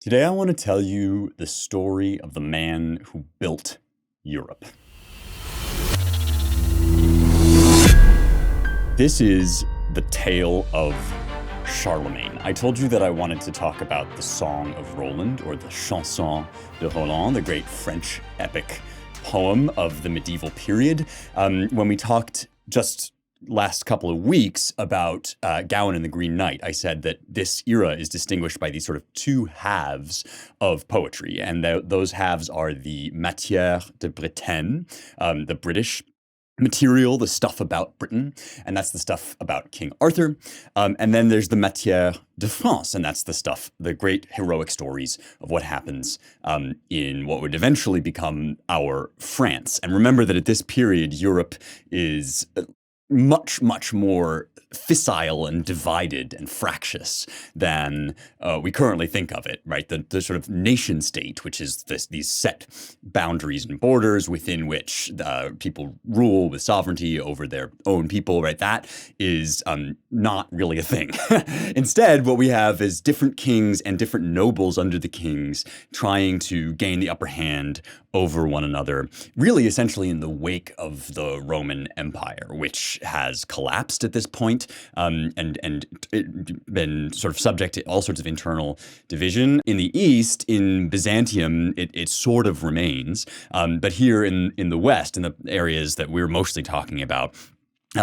Today, I want to tell you the story of the man who built Europe. This is the tale of Charlemagne. I told you that I wanted to talk about the Song of Roland, or the Chanson de Roland, the great French epic poem of the medieval period. When we talked just last couple of weeks about Gawain and the Green Knight, I said that this era is distinguished by these sort of two halves of poetry. And those halves are the matière de Bretagne, the British material, the stuff about Britain, and that's the stuff about King Arthur. And then there's the matière de France, and that's the stuff, the great heroic stories of what happens in what would eventually become our France. And remember that at this period, Europe is much, much more fissile and divided and fractious than we currently think of it, right? The sort of nation state, which is these set boundaries and borders within which people rule with sovereignty over their own people, right? That is not really a thing. Instead, what we have is different kings and different nobles under the kings trying to gain the upper hand over one another, really essentially in the wake of the Roman Empire, which has collapsed at this point, and it been sort of subject to all sorts of internal division. In the East, in Byzantium, it sort of remains, but here in the West, in the areas that we're mostly talking about,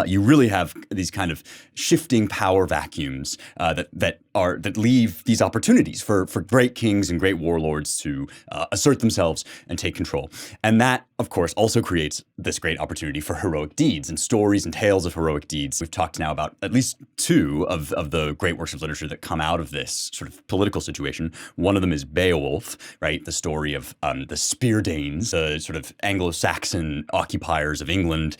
you really have these kind of shifting power vacuums that leave these opportunities for great kings and great warlords to assert themselves and take control. And that, of course, also creates this great opportunity for heroic deeds and stories and tales of heroic deeds. We've talked now about at least two of the great works of literature that come out of this sort of political situation. One of them is Beowulf, right? The story of the Spear Danes, the sort of Anglo-Saxon occupiers of England,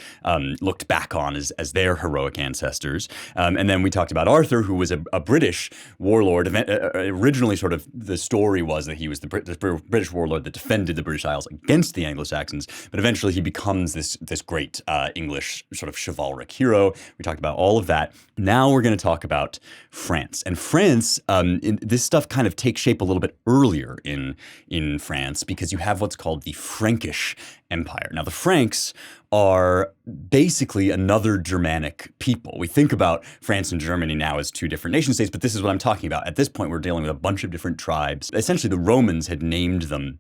looked back on as their heroic ancestors. And then we talked about Arthur, who was a British warlord. Originally, sort of the story was that he was the British warlord that defended the British Isles against the Anglo-Saxons, but eventually he becomes this great English sort of chivalric hero. We talked about all of that. Now we're going to talk about France. And France, this stuff kind of takes shape a little bit earlier in France, because you have what's called the Frankish Empire. Now, the Franks are basically another Germanic people. We think about France and Germany now as two different nation states, but this is what I'm talking about. At this point, we're dealing with a bunch of different tribes. Essentially, the Romans had named them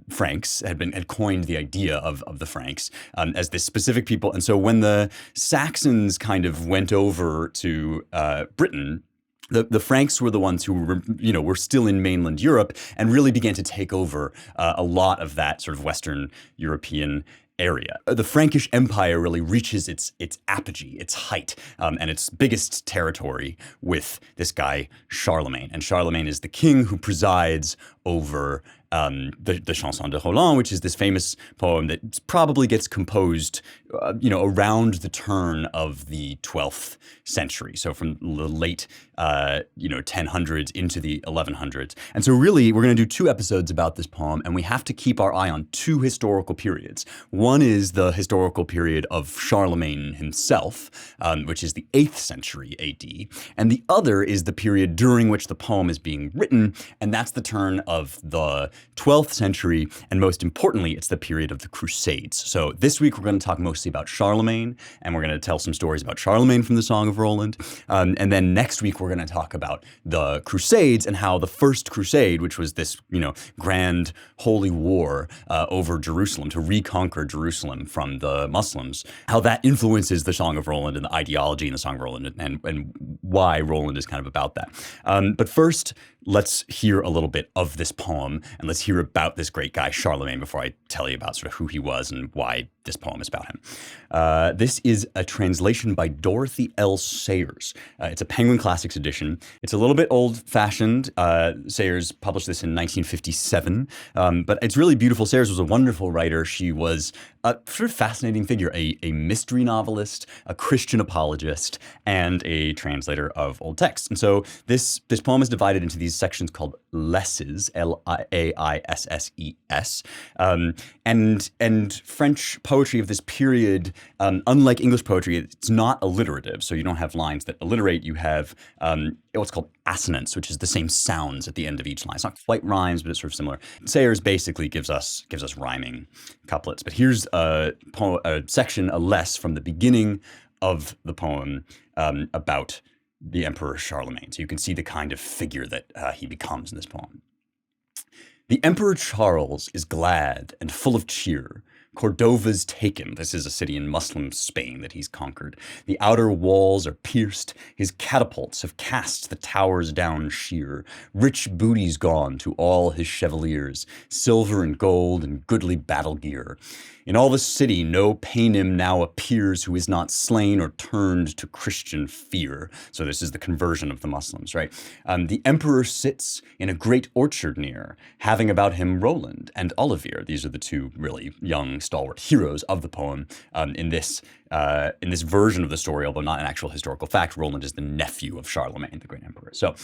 Franks, had coined the idea of the Franks as this specific people. And so when the Saxons kind of went over to Britain, the Franks were the ones who were still in mainland Europe and really began to take over a lot of that sort of Western European area. The Frankish Empire really reaches its apogee, its height, and its biggest territory with this guy Charlemagne. And Charlemagne is the king who presides over the Chanson de Roland, which is this famous poem that probably gets composed, around the turn of the 12th century. So from the late, 1000s into the 1100s. And so really, we're going to do two episodes about this poem, and we have to keep our eye on two historical periods. One is the historical period of Charlemagne himself, which is the 8th century AD. And the other is the period during which the poem is being written, and that's the turn of the 12th century, and most importantly, it's the period of the Crusades. So this week we're going to talk mostly about Charlemagne, and we're going to tell some stories about Charlemagne from the Song of Roland. And then next week we're going to talk about the Crusades and how the First Crusade, which was this, grand holy war over Jerusalem to reconquer Jerusalem from the Muslims, how that influences the Song of Roland and the ideology in the Song of Roland, and why Roland is kind of about that. But first, let's hear a little bit of this poem, and let's hear about this great guy, Charlemagne, before I tell you about sort of who he was and why this poem is about him. This is a translation by Dorothy L. Sayers. It's a Penguin Classics edition. It's a little bit old-fashioned. Sayers published this in 1957, but it's really beautiful. Sayers was a wonderful writer. She was a sort of fascinating figure, a mystery novelist, a Christian apologist, and a translator of old texts. And so this poem is divided into these sections called laisses, Laisses, and French poetry poetry of this period, unlike English poetry, it's not alliterative. So you don't have lines that alliterate. You have what's called assonance, which is the same sounds at the end of each line. It's not quite rhymes, but it's sort of similar. Sayers basically gives us rhyming couplets. But here's a section, a less from the beginning of the poem about the Emperor Charlemagne. So you can see the kind of figure that he becomes in this poem. The Emperor Charles is glad and full of cheer. Cordova's taken. This is a city in Muslim Spain that he's conquered. The outer walls are pierced. His catapults have cast the towers down sheer. Rich booty's gone to all his chevaliers, silver and gold and goodly battle gear. In all the city, no Paynim now appears who is not slain or turned to Christian fear. So this is the conversion of the Muslims, right? The emperor sits in a great orchard near, having about him Roland and Olivier. These are the two really young, stalwart heroes of the poem. In this version of the story, although not an actual historical fact, Roland is the nephew of Charlemagne, the great emperor. So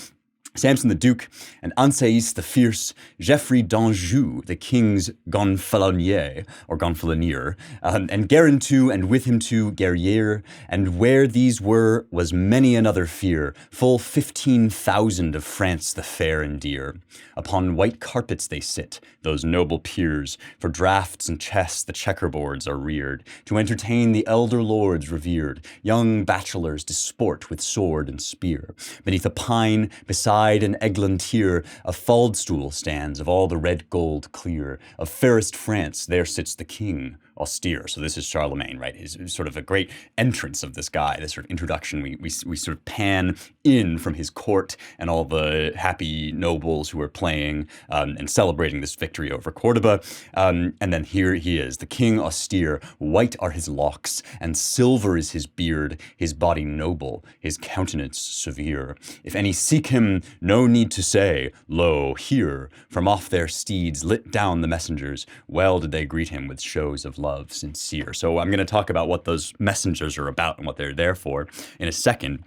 Samson the Duke, and Anseis the Fierce, Geoffrey d'Anjou, the king's gonfalonier, or gonfalonier, and Guerin too, and with him too, Guerrier, and where these were was many another fear, full 15,000 of France the fair and dear. Upon white carpets they sit, those noble peers, for draughts and chess the checkerboards are reared, to entertain the elder lords revered, young bachelors disport with sword and spear. Beneath a pine, beside an eglantier, a faldstool stands of all the red gold clear. Of fairest France, there sits the king, austere. So this is Charlemagne, right? His sort of a great entrance of this guy, this sort of introduction. We sort of pan in from his court and all the happy nobles who are playing and celebrating this victory over Cordoba. And then here he is, the king austere. White are his locks and silver is his beard, his body noble, his countenance severe. If any seek him, no need to say, lo, here, from off their steeds lit down the messengers. Well did they greet him with shows of love sincere. So I'm going to talk about what those messengers are about and what they're there for in a second.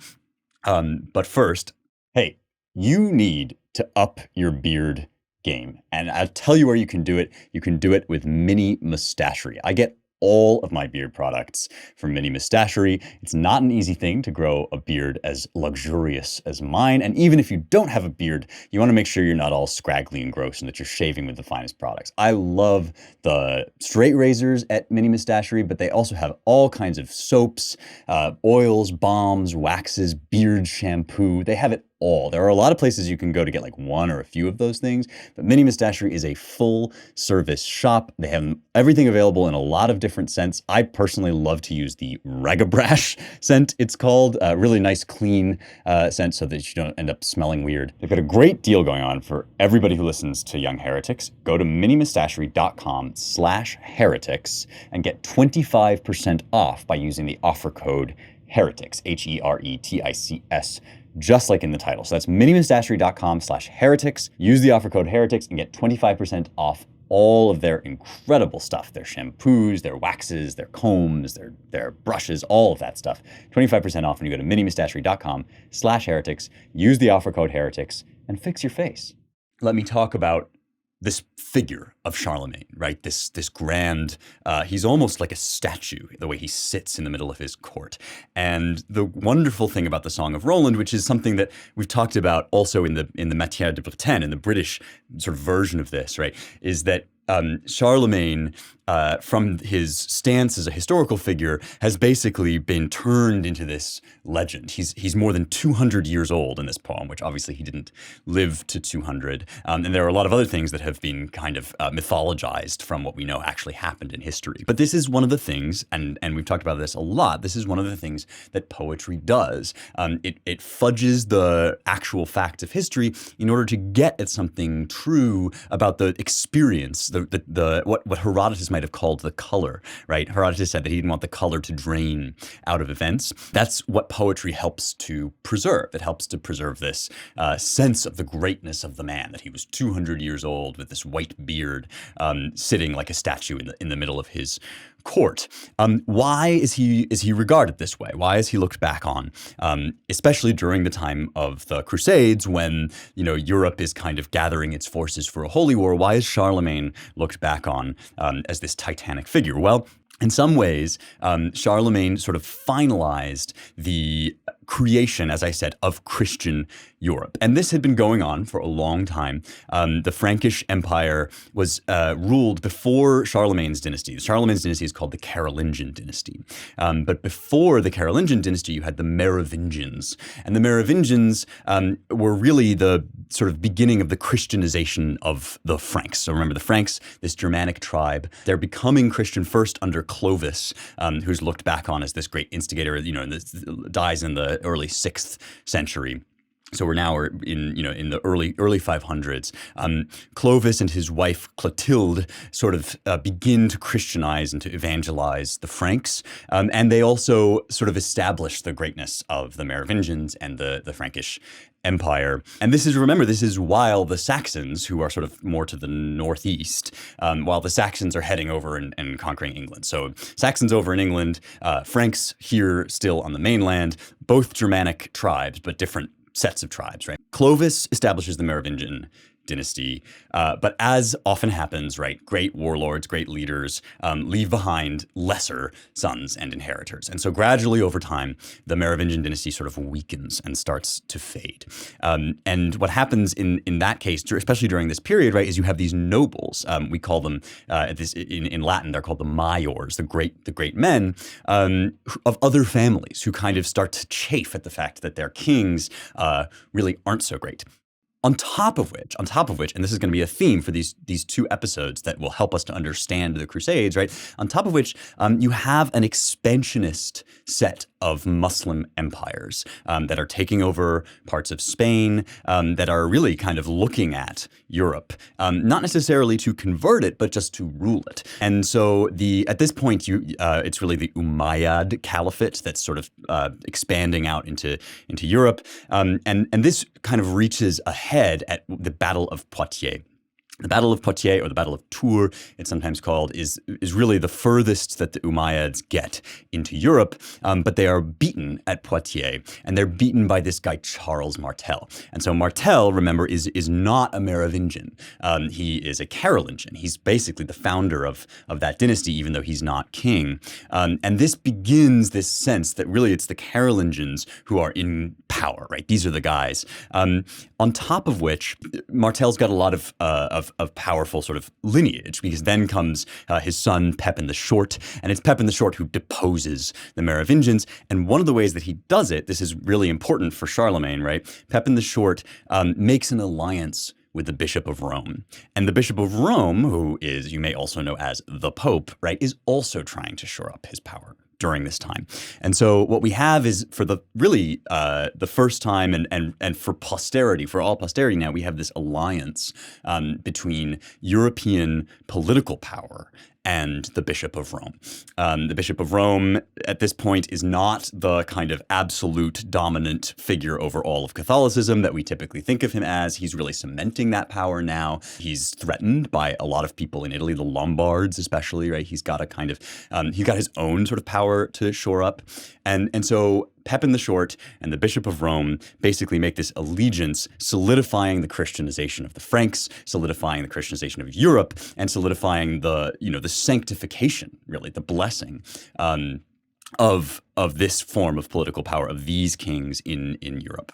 But first, hey, you need to up your beard game. And I'll tell you where you can do it. You can do it with Mini Mustachery. I get all of my beard products from Mini Mustachery. It's not an easy thing to grow a beard as luxurious as mine. And even if you don't have a beard, you want to make sure you're not all scraggly and gross and that you're shaving with the finest products. I love the straight razors at Mini Mustachery, but they also have all kinds of soaps, oils, balms, waxes, beard shampoo. They have it all. There are a lot of places you can go to get like one or a few of those things, but Mini Mustachery is a full service shop. They have everything available in a lot of different scents. I personally love to use the Ragabrash scent, it's called. A really nice, clean scent so that you don't end up smelling weird. They've got a great deal going on for everybody who listens to Young Heretics. Go to minimustachery.com/heretics and get 25% off by using the offer code HERETICS, HERETICS, just like in the title. So that's minimustachery.com/heretics. Use the offer code heretics and get 25% off all of their incredible stuff, their shampoos, their waxes, their combs, their brushes, all of that stuff. 25% off when you go to minimustachery.com/heretics. Use the offer code heretics and fix your face. Let me talk about this figure of Charlemagne, right? This grand, he's almost like a statue, the way he sits in the middle of his court. And the wonderful thing about the Song of Roland, which is something that we've talked about also in the Matière de Bretagne, in the British sort of version of this, right, is that Charlemagne, from his stance as a historical figure, has basically been turned into this legend. He's more than 200 years old in this poem, which obviously he didn't live to 200. And there are a lot of other things that have been kind of mythologized from what we know actually happened in history. But this is one of the things, and we've talked about this a lot, this is one of the things that poetry does. It fudges the actual facts of history in order to get at something true about the experience, what Herodotus might have called the color, right? Herodotus said that he didn't want the color to drain out of events. That's what poetry helps to preserve. It helps to preserve this sense of the greatness of the man, that he was 200 years old with this white beard, sitting like a statue in the middle of his court. Why is he regarded this way? Why is he looked back on, especially during the time of the Crusades, when Europe is kind of gathering its forces for a holy war? Why is Charlemagne looked back on as this titanic figure? Well, In some ways, Charlemagne sort of finalized the creation, as I said, of Christian Europe. And this had been going on for a long time. The Frankish Empire was ruled before Charlemagne's dynasty. Charlemagne's dynasty is called the Carolingian dynasty. But before the Carolingian dynasty, you had the Merovingians. And the Merovingians were really the sort of beginning of the Christianization of the Franks. So remember, the Franks, this Germanic tribe, they're becoming Christian first under Clovis, who's looked back on as this great instigator, dies in the early 6th century. So we're in the early 500s. Clovis and his wife Clotilde sort of begin to Christianize and to evangelize the Franks, and they also sort of establish the greatness of the Merovingians and the Frankish Empire. And this is while the Saxons, who are sort of more to the northeast, while the Saxons are heading over and conquering England. So Saxons over in England, Franks here still on the mainland, both Germanic tribes, but different sets of tribes, right? Clovis establishes the Merovingian dynasty, but as often happens, right, great warlords, great leaders leave behind lesser sons and inheritors. And so gradually over time, the Merovingian dynasty sort of weakens and starts to fade. And what happens in that case, especially during this period, right, is you have these nobles. We call them, in Latin, they're called the maiors, the great men of other families who kind of start to chafe at the fact that their kings really aren't so great. On top of which, and this is going to be a theme for these two episodes that will help us to understand the Crusades, right? On top of which, you have an expansionist set of Muslim empires that are taking over parts of Spain, that are really kind of looking at Europe, not necessarily to convert it, but just to rule it. And so at this point, it's really the Umayyad Caliphate that's sort of expanding out into Europe, and this kind of reaches ahead at the Battle of Poitiers. The Battle of Poitiers, or the Battle of Tours, it's sometimes called, is really the furthest that the Umayyads get into Europe, but they are beaten at Poitiers, and they're beaten by this guy Charles Martel. And so Martel, remember, is not a Merovingian. He is a Carolingian. He's basically the founder of that dynasty, even though he's not king. And this begins this sense that really it's the Carolingians who are in power, right? These are the guys. On top of which, Martel's got a lot of powerful sort of lineage, because then comes his son Pepin the Short, and it's Pepin the Short who deposes the Merovingians. And one of the ways that he does it, this is really important for Charlemagne, right? Pepin the Short makes an alliance with the Bishop of Rome. And the Bishop of Rome, who is, you may also know as the Pope, right, is also trying to shore up his power during this time. And so what we have is, for the first time and for posterity, for all posterity now, we have this alliance between European political power and the Bishop of Rome. The Bishop of Rome at this point is not the kind of absolute dominant figure over all of Catholicism that we typically think of him as. He's really cementing that power now. He's threatened by a lot of people in Italy, the Lombards especially, right? He's got he's got his own sort of power to shore up. And so Pepin the Short and the Bishop of Rome basically make this allegiance, solidifying the Christianization of the Franks, solidifying the Christianization of Europe, and solidifying the sanctification, really, the blessing of this form of political power of these kings in Europe.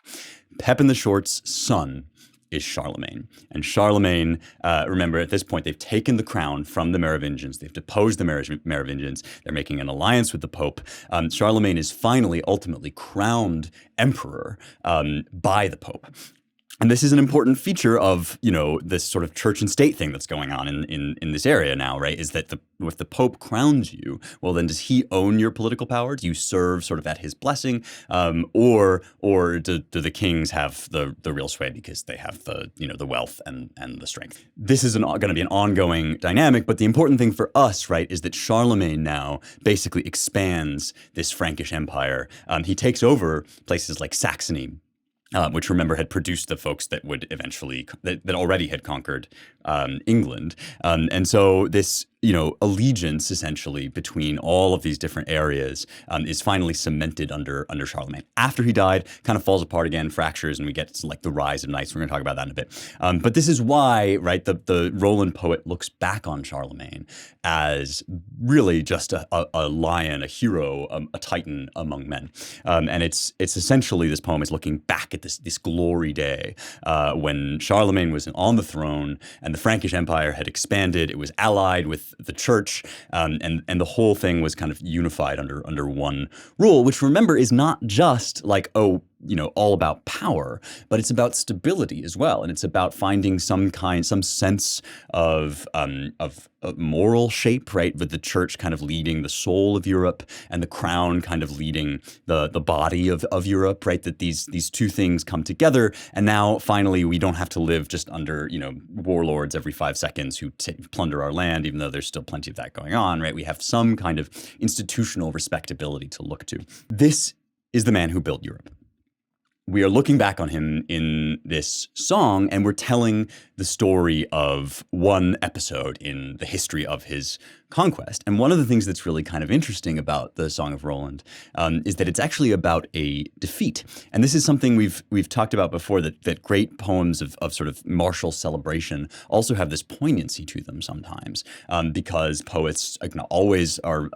Pepin the Short's son is Charlemagne. And Charlemagne, remember, at this point, they've taken the crown from the Merovingians. They've deposed the Merovingians. They're making an alliance with the Pope. Charlemagne is finally, ultimately crowned emperor by the Pope. And this is an important feature of, this sort of church and state thing that's going on in this area now, right? Is that if the Pope crowns you, well, then does he own your political power? Do you serve sort of at his blessing? Or do the kings have the real sway because they have the wealth and the strength? This is going to be an ongoing dynamic, but the important thing for us, right, is that Charlemagne now basically expands this Frankish empire. He takes over places like Saxony, which, remember, had produced the folks that would eventually, that already had conquered England. And so this allegiance essentially between all of these different areas is finally cemented under Charlemagne. After he died, kind of falls apart again, fractures, and we get to, like, the rise of knights. We're going to talk about that in a bit. But this is why, right, the Roland poet looks back on Charlemagne as really just a lion, a hero, a titan among men. And it's essentially, this poem is looking back at this glory day when Charlemagne was on the throne and the Frankish Empire had expanded. It was allied with the church, and the whole thing was kind of unified under one rule, which, remember, is not just like, all about power, but it's about stability as well. And it's about finding some sense of moral shape, right? With the church kind of leading the soul of Europe and the crown kind of leading the body of Europe, right? That these two things come together. And now finally, we don't have to live just under, warlords every 5 seconds who plunder our land, even though there's still plenty of that going on, right? We have some kind of institutional respectability to look to. This is the man who built Europe. We are looking back on him in this song, and we're telling the story of one episode in the history of his conquest. And one of the things that's really kind of interesting about the Song of Roland is that it's actually about a defeat. And this is something we've talked about before, that great poems of sort of martial celebration also have this poignancy to them sometimes, because poets always are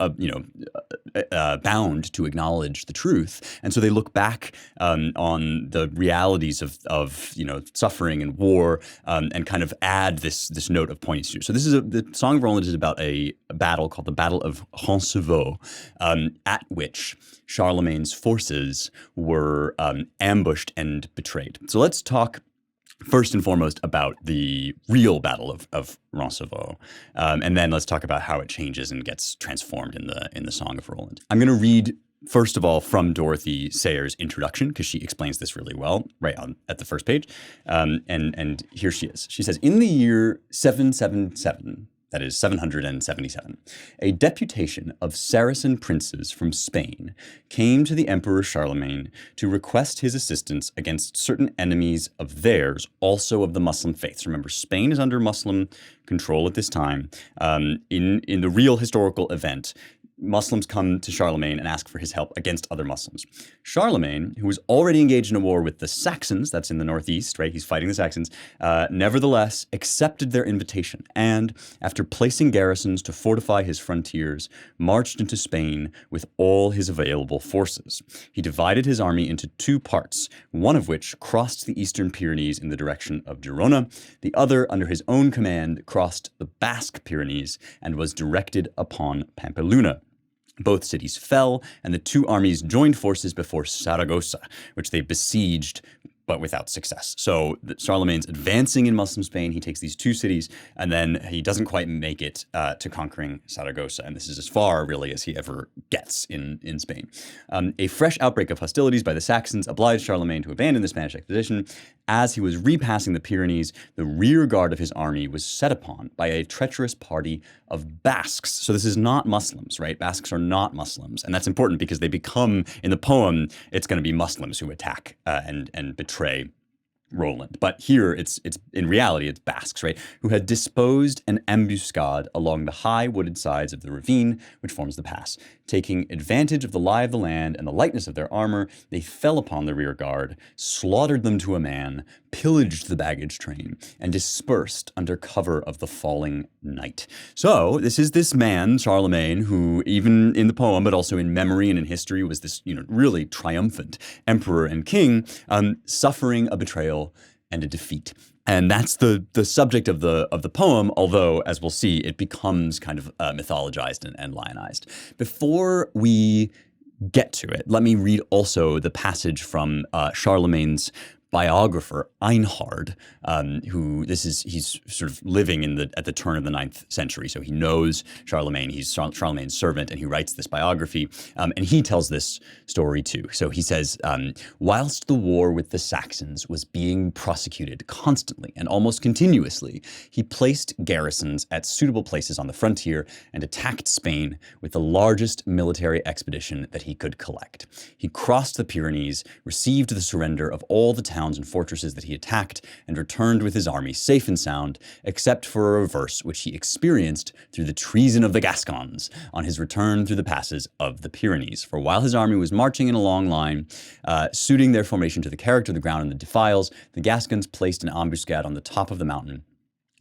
bound to acknowledge the truth. And so they look back on the realities of suffering and war, and kind of add this note of poignancy. So the Song of Roland is about a battle called the Battle of Roncevaux, at which Charlemagne's forces were ambushed and betrayed. So let's talk first and foremost about the real Battle of Roncevaux, and then let's talk about how it changes and gets transformed in the Song of Roland. I'm going to read, first of all, from Dorothy Sayers' introduction, because she explains this really well right at the first page. And here she is. She says, in the year 777, that is 777, a deputation of Saracen princes from Spain came to the Emperor Charlemagne to request his assistance against certain enemies of theirs, also of the Muslim faiths. Remember, Spain is under Muslim control at this time. In the real historical event, Muslims come to Charlemagne and ask for his help against other Muslims. Charlemagne, who was already engaged in a war with the Saxons, that's in the northeast, right? He's fighting the Saxons, nevertheless accepted their invitation and, after placing garrisons to fortify his frontiers, marched into Spain with all his available forces. He divided his army into two parts, one of which crossed the eastern Pyrenees in the direction of Girona, the other, under his own command, crossed the Basque Pyrenees and was directed upon Pampeluna. Both cities fell, and the two armies joined forces before Saragossa, which they besieged, but without success. So Charlemagne's advancing in Muslim Spain. He takes these two cities, and then he doesn't quite make it to conquering Saragossa. And this is as far, really, as he ever gets in Spain. A fresh outbreak of hostilities by the Saxons obliged Charlemagne to abandon the Spanish expedition. As he was repassing the Pyrenees, the rear guard of his army was set upon by a treacherous party of Basques. So this is not Muslims, right? Basques are not Muslims. And that's important because they become, in the poem, it's going to be Muslims who attack and betray Roland. But here, it's in reality, it's Basques, right, who had disposed an ambuscade along the high wooded sides of the ravine which forms the pass. Taking advantage of the lie of the land and the lightness of their armor, they fell upon the rear guard, slaughtered them to a man, pillaged the baggage train, and dispersed under cover of the falling night. So this is this man, Charlemagne, who even in the poem, but also in memory and in history, was this really triumphant emperor and king, suffering a betrayal and a defeat. And that's the subject of the poem, although, as we'll see, it becomes kind of mythologized and lionized. Before we get to it, let me read also the passage from Charlemagne's biographer Einhard, he's sort of living at the turn of the 9th century. So he knows Charlemagne, he's Charlemagne's servant, and he writes this biography, and he tells this story too. So he says, whilst the war with the Saxons was being prosecuted constantly and almost continuously, he placed garrisons at suitable places on the frontier and attacked Spain with the largest military expedition that he could collect. He crossed the Pyrenees, received the surrender of all the towns and fortresses that he attacked, and returned with his army safe and sound, except for a reverse which he experienced through the treason of the Gascons on his return through the passes of the Pyrenees. For while his army was marching in a long line, suiting their formation to the character of the ground and the defiles, the Gascons placed an ambuscade on the top of the mountain,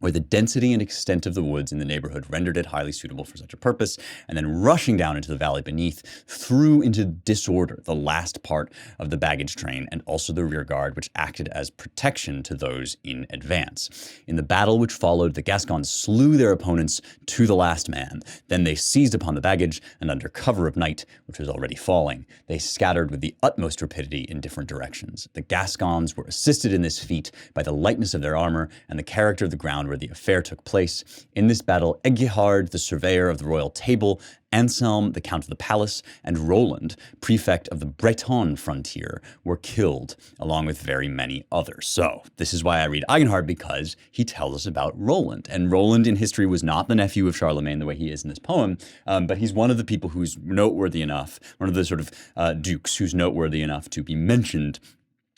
where the density and extent of the woods in the neighborhood rendered it highly suitable for such a purpose, and then rushing down into the valley beneath, threw into disorder the last part of the baggage train and also the rear guard, which acted as protection to those in advance. In the battle which followed, the Gascons slew their opponents to the last man. Then they seized upon the baggage, and under cover of night, which was already falling, they scattered with the utmost rapidity in different directions. The Gascons were assisted in this feat by the lightness of their armor and the character of the ground where the affair took place. In this battle, Eggihard, the surveyor of the royal table, Anselm, the count of the palace, and Roland, prefect of the Breton frontier, were killed, along with very many others. So this is why I read Eggihard, because he tells us about Roland. And Roland in history was not the nephew of Charlemagne the way he is in this poem, but he's one of the people who's noteworthy enough, one of the sort of dukes who's noteworthy enough to be mentioned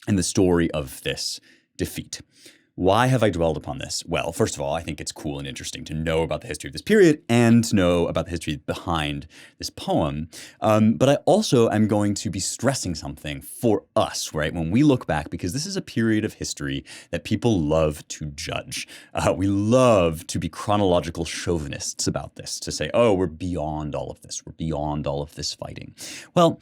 in the story of this defeat. Why have I dwelled upon this? Well, first of all, I think it's cool and interesting to know about the history of this period and to know about the history behind this poem. But I also am going to be stressing something for us, right? When we look back, because this is a period of history that people love to judge. We love to be chronological chauvinists about this, to say, oh, we're beyond all of this. We're beyond all of this fighting. Well,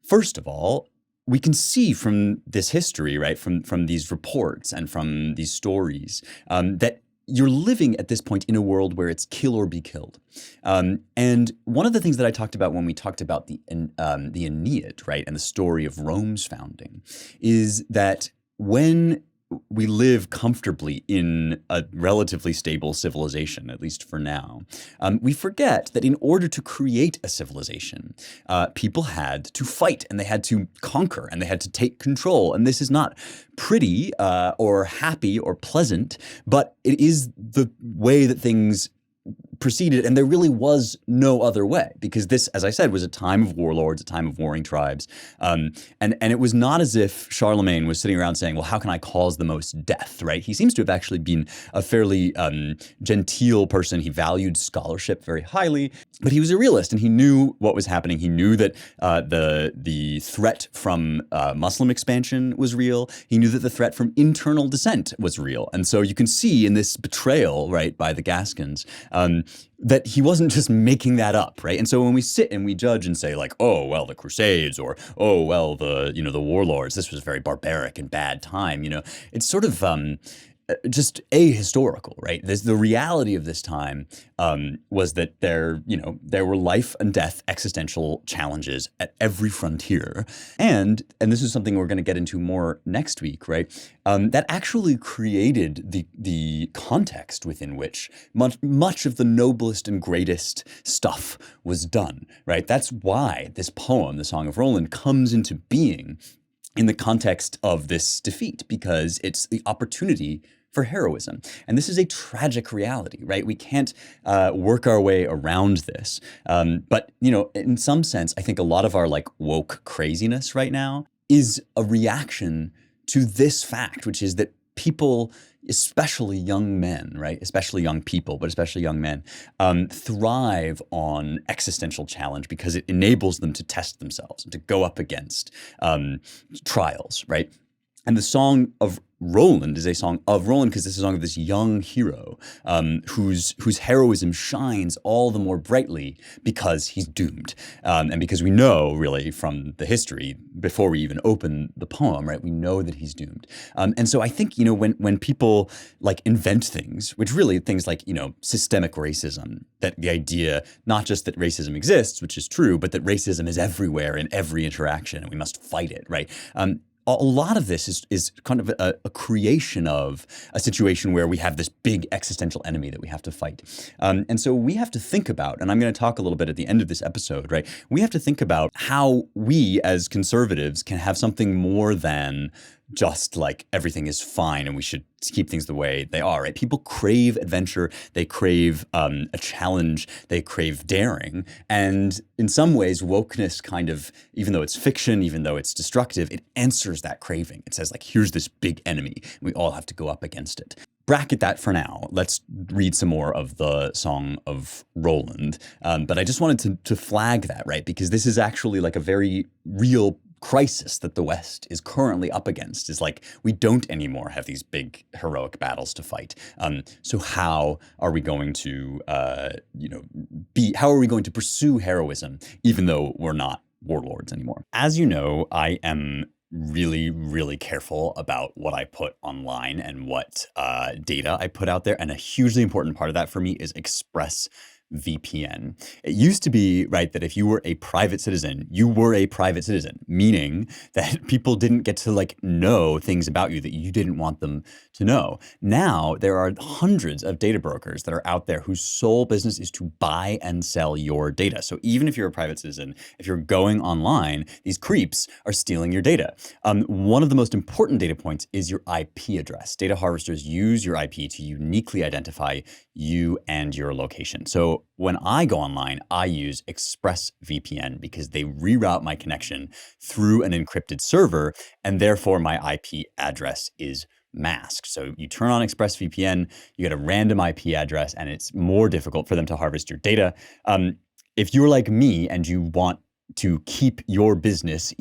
first of all, we can see from this history, right, from these reports and from these stories, that you're living at this point in a world where it's kill or be killed. And one of the things that I talked about when we talked about the Aeneid, right, and the story of Rome's founding, is that when we live comfortably in a relatively stable civilization, at least for now, we forget that in order to create a civilization, people had to fight and they had to conquer and they had to take control. And this is not pretty or happy or pleasant, but it is the way that things proceeded, and there really was no other way, because this, as I said, was a time of warlords, a time of warring tribes, and it was not as if Charlemagne was sitting around saying, well, how can I cause the most death, right? He seems to have actually been a fairly genteel person. He valued scholarship very highly, but he was a realist, and he knew what was happening. He knew that the threat from Muslim expansion was real. He knew that the threat from internal dissent was real, and so you can see in this betrayal, right, by the Gascons, that he wasn't just making that up, right? And so when we sit and we judge and say like, oh, well, the Crusades, or oh, well, the warlords, this was a very barbaric and bad time, it's sort of just ahistorical, right? The reality of this time was that there were life and death existential challenges at every frontier. And this is something we're going to get into more next week, right? That actually created the context within which much of the noblest and greatest stuff was done, right? That's why this poem, the Song of Roland, comes into being in the context of this defeat, because it's the opportunity for heroism. And this is a tragic reality, right? We can't work our way around this. But, in some sense, I think a lot of our woke craziness right now is a reaction to this fact, which is that people, especially young men, right? Especially young people, but especially young men, thrive on existential challenge because it enables them to test themselves and to go up against trials, right? And the Song of Roland is a song of Roland because it's a song of this young hero whose heroism shines all the more brightly because he's doomed. And because we know, really, from the history, before we even open the poem, right, we know that he's doomed. And so I think, when people invent things, which really things like, systemic racism, that the idea, not just that racism exists, which is true, but that racism is everywhere in every interaction and we must fight it, right? A lot of this is kind of a creation of a situation where we have this big existential enemy that we have to fight. And so we have to think about, and I'm going to talk a little bit at the end of this episode, right? We have to think about how we as conservatives can have something more than just like everything is fine and we should keep things the way they are, right? People crave adventure. They crave a challenge. They crave daring. And in some ways, wokeness kind of, even though it's fiction, even though it's destructive, it answers that craving. It says like, here's this big enemy. We all have to go up against it. Bracket that for now. Let's read some more of the Song of Roland. But I just wanted to flag that, right? Because this is actually like a very real crisis that the West is currently up against, is like, we don't anymore have these big heroic battles to fight. So how are we going to, how are we going to pursue heroism, even though we're not warlords anymore? As you know, I am really, really careful about what I put online and what data I put out there. And a hugely important part of that for me is ExpressVPN. It used to be, right, that if you were a private citizen, you were a private citizen, meaning that people didn't get to like know things about you that you didn't want them to know. Now there are hundreds of data brokers that are out there whose sole business is to buy and sell your data. So even if you're a private citizen, if you're going online, these creeps are stealing your data. One of the most important data points is your IP address. Data harvesters use your IP to uniquely identify you and your location. So when I go online, I use ExpressVPN because they reroute my connection through an encrypted server, and therefore my IP address is masked. So you turn on ExpressVPN, you get a random IP address, and it's more difficult for them to harvest your data. If you're like me and you want to keep your business,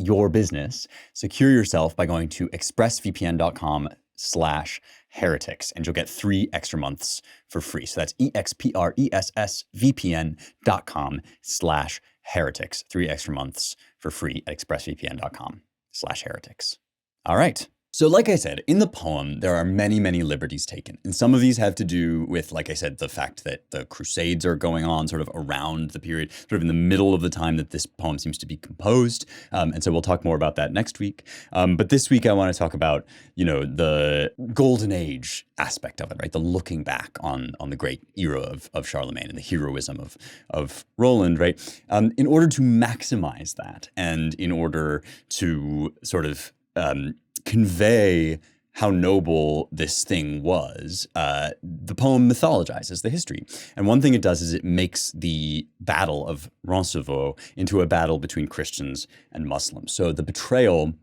secure yourself by going to expressvpn.com/heretics, and you'll get 3 extra months for free. So that's expressvpn.com/heretics, 3 extra months for free at expressvpn.com/heretics. All right. So like I said, in the poem, there are many, many liberties taken. And some of these have to do with, like I said, the fact that the Crusades are going on sort of around the period, sort of in the middle of the time that this poem seems to be composed. And so we'll talk more about that next week. But this week, I want to talk about, the golden age aspect of it, right? The looking back on the great era of Charlemagne and the heroism of Roland, right? In order to maximize that and in order to sort of convey how noble this thing was, the poem mythologizes the history. And one thing it does is it makes the Battle of Roncevaux into a battle between Christians and Muslims. So the betrayal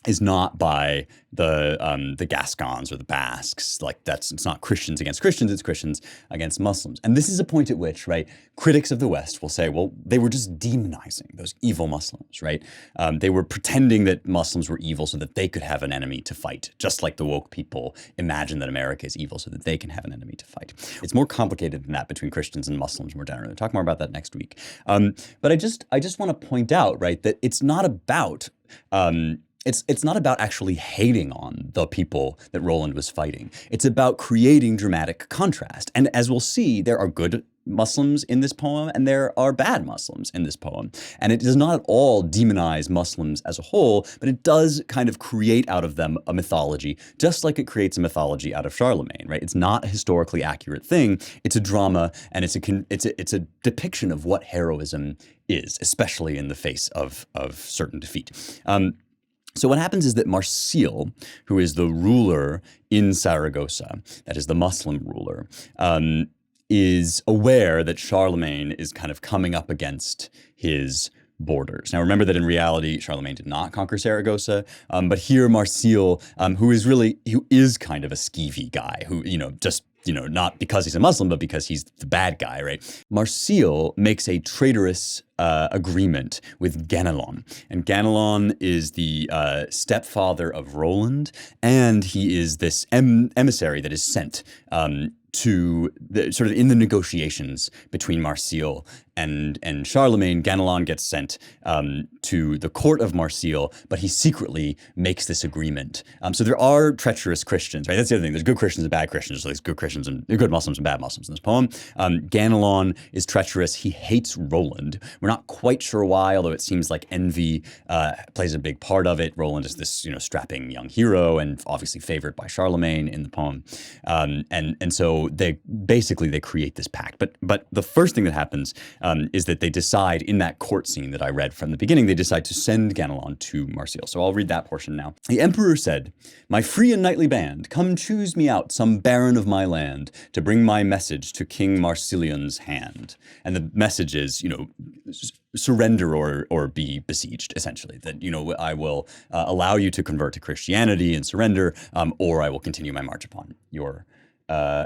is not by the Gascons or the Basques. Like it's not Christians against Christians, it's Christians against Muslims. And this is a point at which, right, critics of the West will say, well, they were just demonizing those evil Muslims, right? They were pretending that Muslims were evil so that they could have an enemy to fight, just like the woke people imagine that America is evil so that they can have an enemy to fight. It's more complicated than that between Christians and Muslims more generally. We'll talk more about that next week. But I just want to point out, right, that it's not about It's not about actually hating on the people that Roland was fighting. It's about creating dramatic contrast. And as we'll see, there are good Muslims in this poem and there are bad Muslims in this poem. And it does not at all demonize Muslims as a whole, but it does kind of create out of them a mythology, just like it creates a mythology out of Charlemagne, right? It's not a historically accurate thing. It's a drama, and it's a depiction of what heroism is, especially in the face of certain defeat. So what happens is that Marsil, who is the ruler in Saragossa, that is the Muslim ruler, is aware that Charlemagne is kind of coming up against his borders. Now, remember that in reality, Charlemagne did not conquer Saragossa, but here Marsil, who is kind of a skeevy guy, who, not because he's a Muslim, but because he's the bad guy, right? Marsil makes a traitorous agreement with Ganelon. And Ganelon is the stepfather of Roland, and he is this emissary that is sent to sort of in the negotiations between Marsil and Charlemagne. Ganelon gets sent to the court of Marsil, but he secretly makes this agreement. So there are treacherous Christians, right? That's the other thing. There's good Christians and bad Christians. So there's good Christians and good Muslims and bad Muslims in this poem. Ganelon is treacherous. He hates Roland. We're not quite sure why, although it seems like envy plays a big part of it. Roland is this, strapping young hero and obviously favored by Charlemagne in the poem. And so they create this pact. But the first thing that happens is that they decide in that court scene that I read from the beginning, they decide to send Ganelon to Marseille. So I'll read that portion now. The emperor said, "My free and knightly band, come choose me out some baron of my land to bring my message to King Marsilion's hand." And the message is, surrender or be besieged, essentially. That, I will allow you to convert to Christianity and surrender, or I will continue my march upon your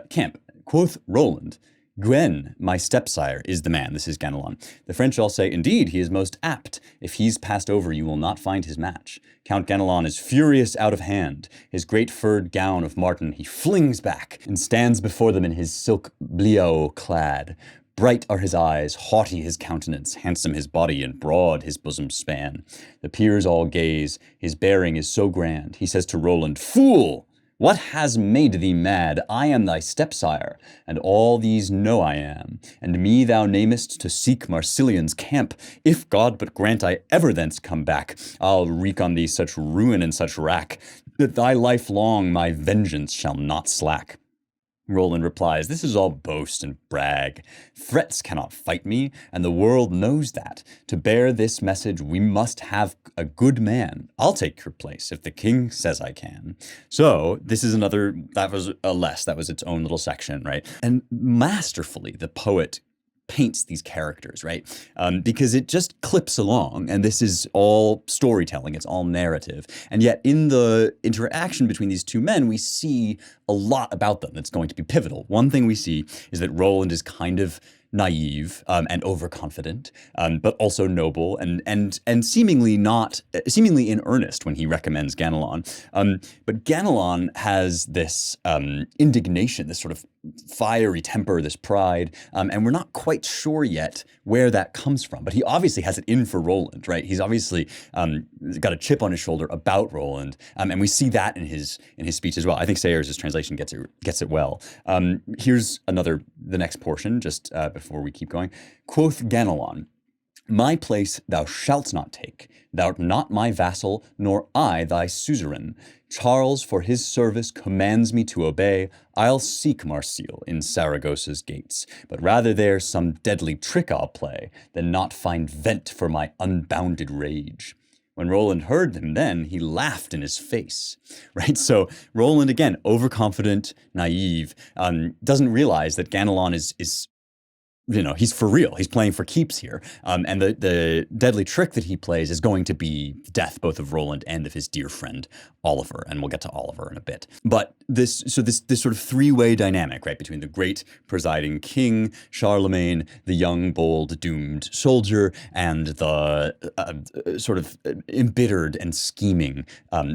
camp. Quoth Roland, "Gwen, my stepsire, is the man." This is Ganelon. "The French all say, indeed, he is most apt. If he's passed over, you will not find his match. Count Ganelon is furious out of hand. His great furred gown of marten he flings back, and stands before them in his silk bliaut clad. Bright are his eyes, haughty his countenance, handsome his body, and broad his bosom span. The peers all gaze, his bearing is so grand. He says to Roland, 'Fool! What has made thee mad? I am thy stepsire, and all these know I am. And me thou namest to seek Marsilion's camp. If God but grant I ever thence come back, I'll wreak on thee such ruin and such wrack, that thy life long my vengeance shall not slack.' Roland replies, 'This is all boast and brag. Threats cannot fight me, and the world knows that. To bear this message, we must have a good man. I'll take your place if the king says I can.'" So this is that was its own little section, right? And masterfully, the poet paints these characters, right? Because it just clips along, and this is all storytelling, it's all narrative. And yet in the interaction between these two men, we see a lot about them that's going to be pivotal. One thing we see is that Roland is kind of naive and overconfident, but also noble and seemingly in earnest when he recommends Ganelon. But Ganelon has this indignation, this sort of fiery temper, this pride, and we're not quite sure yet where that comes from. But he obviously has it in for Roland, right? He's obviously got a chip on his shoulder about Roland, and we see that in his speech as well. I think Sayers' translation gets it well. Here's the next portion, just before we keep going. Quoth Ganelon, "My place thou shalt not take. Thou'rt not my vassal, nor I thy suzerain. Charles for his service commands me to obey. I'll seek Marseille in Saragossa's gates, but rather there some deadly trick I'll play, than not find vent for my unbounded rage." When Roland heard him then, he laughed in his face, right? So Roland, again, overconfident, naive, doesn't realize that Ganelon is he's for real. He's playing for keeps here. And the deadly trick that he plays is going to be death both of Roland and of his dear friend Oliver. And we'll get to Oliver in a bit. But this sort of three-way dynamic, right, between the great presiding king, Charlemagne, the young, bold, doomed soldier, and the sort of embittered and scheming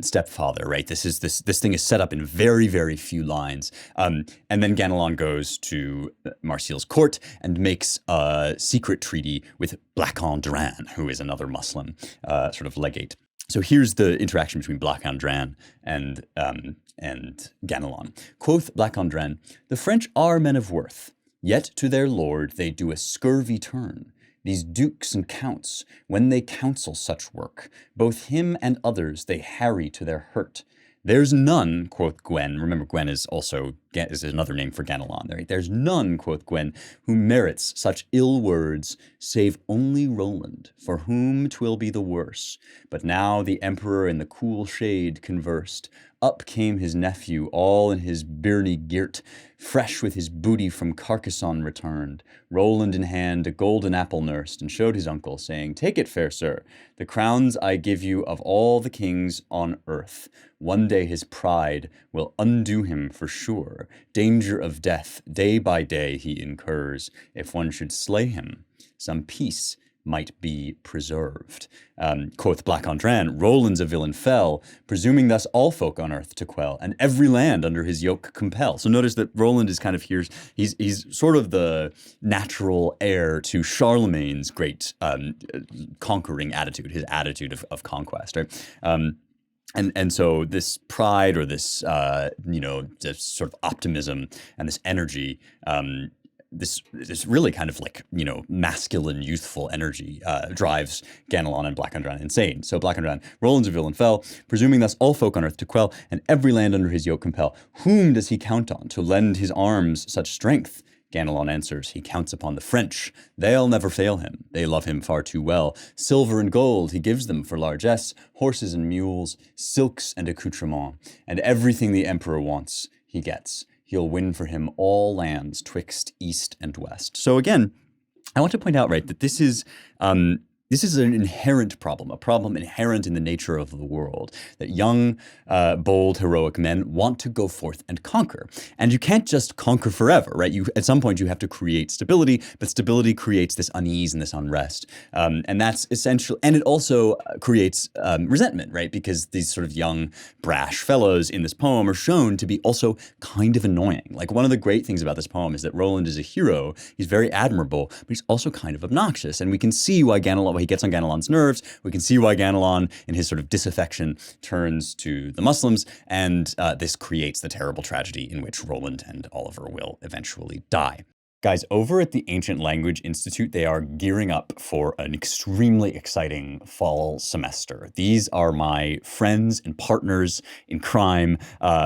stepfather, right? This thing is set up in very, very few lines. And then Ganelon goes to Marseille's court and makes a secret treaty with Black-Andran, who is another Muslim sort of legate. So here's the interaction between Black-Andran and Ganelon. Quoth Black-Andran, "The French are men of worth, yet to their lord they do a scurvy turn. These dukes and counts, when they counsel such work, both him and others they harry to their hurt. There's none," quoth Gwen. Remember, Gwen is another name for Ganelon. Right? "There's none," quoth Gwen, "who merits such ill words, save only Roland, for whom 'twill be the worse. But now the emperor in the cool shade conversed. Up came his nephew, all in his byrnie girt, fresh with his booty from Carcassonne returned. Roland in hand a golden apple nursed, and showed his uncle, saying, 'Take it, fair sir, the crowns I give you of all the kings on earth. One day his pride will undo him for sure. Danger of death day by day he incurs. If one should slay him, some peace might be preserved.' Quoth Black-Andran, "Roland's a villain fell, presuming thus all folk on earth to quell, and every land under his yoke compel." So notice that Roland is kind of here, he's sort of the natural heir to Charlemagne's great conquering attitude, his attitude of conquest, right? And so this pride or this, this sort of optimism and this energy, this really kind of like, masculine, youthful energy drives Ganelon and Black-Andran insane. So Black-Andran, "Roland's a villain fell, presuming thus all folk on earth to quell, and every land under his yoke compel. Whom does he count on to lend his arms such strength? Ganelon answers, he counts upon the French. They'll never fail him. They love him far too well. Silver and gold he gives them for largesse, horses and mules, silks and accoutrements, and everything the emperor wants he gets. He'll win for him all lands twixt east and west. So again, I want to point out, right, that this is an inherent problem, a problem inherent in the nature of the world, that young, bold, heroic men want to go forth and conquer. And you can't just conquer forever, right? At some point, you have to create stability, but stability creates this unease and this unrest. And that's essential. And it also creates resentment, right? Because these sort of young, brash fellows in this poem are shown to be also kind of annoying. Like, one of the great things about this poem is that Roland is a hero. He's very admirable, but he's also kind of obnoxious. And we can see why he gets on Ganelon's nerves. We can see why Ganelon, in his sort of disaffection, turns to the Muslims, and this creates the terrible tragedy in which Roland and Oliver will eventually die. Guys, over at the Ancient Language Institute, they are gearing up for an extremely exciting fall semester. These are my friends and partners in crime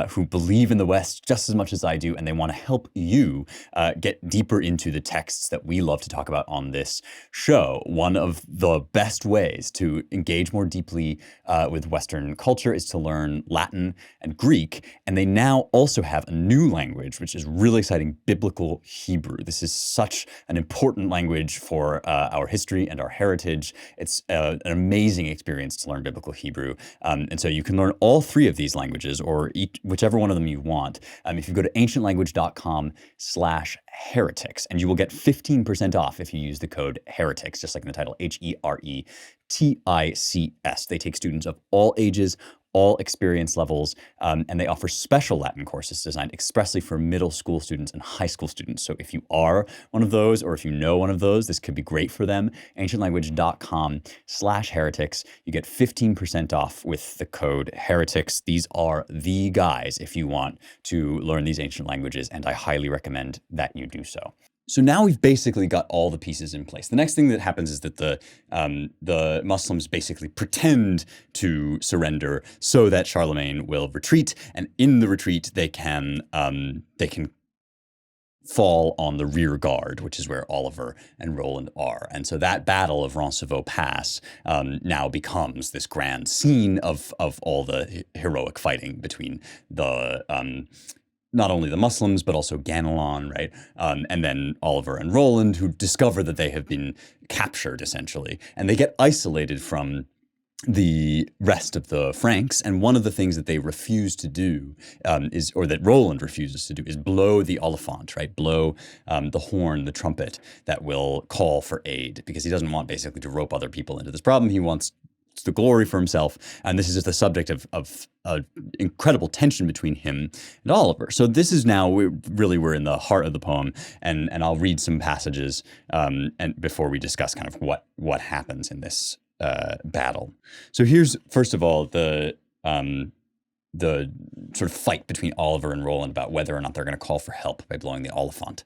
who believe in the West just as much as I do, and they want to help you get deeper into the texts that we love to talk about on this show. One of the best ways to engage more deeply with Western culture is to learn Latin and Greek, and they now also have a new language, which is really exciting, Biblical Hebrew. This is such an important language for our history and our heritage. It's an amazing experience to learn Biblical Hebrew. And so you can learn all three of these languages, or whichever one of them you want. If you go to ancientlanguage.com/heretics, and you will get 15% off if you use the code heretics, just like in the title, HERETICS. They take students of all ages, all experience levels, and they offer special Latin courses designed expressly for middle school students and high school students. So if you are one of those, or if you know one of those, this could be great for them. ancientlanguage.com/heretics. You get 15% off with the code heretics. These are the guys if you want to learn these ancient languages, and I highly recommend that you do so. So now we've basically got all the pieces in place. The next thing that happens is that the Muslims basically pretend to surrender so that Charlemagne will retreat, and in the retreat they can fall on the rear guard, which is where Oliver and Roland are. And so that Battle of Roncevaux Pass now becomes this grand scene of all the heroic fighting between the not only the Muslims, but also Ganelon, right? And then Oliver and Roland, who discover that they have been captured, essentially. And they get isolated from the rest of the Franks. And one of the things that they refuse to do or that Roland refuses to do, is blow the oliphant, right? Blow the horn, the trumpet that will call for aid, because he doesn't want basically to rope other people into this problem. He wants the glory for himself, and this is just the subject of incredible tension between him and Oliver. So this is now we're in the heart of the poem, and I'll read some passages and before we discuss kind of what happens in this battle. So here's first of all the sort of fight between Oliver and Roland about whether or not they're going to call for help by blowing the oliphant.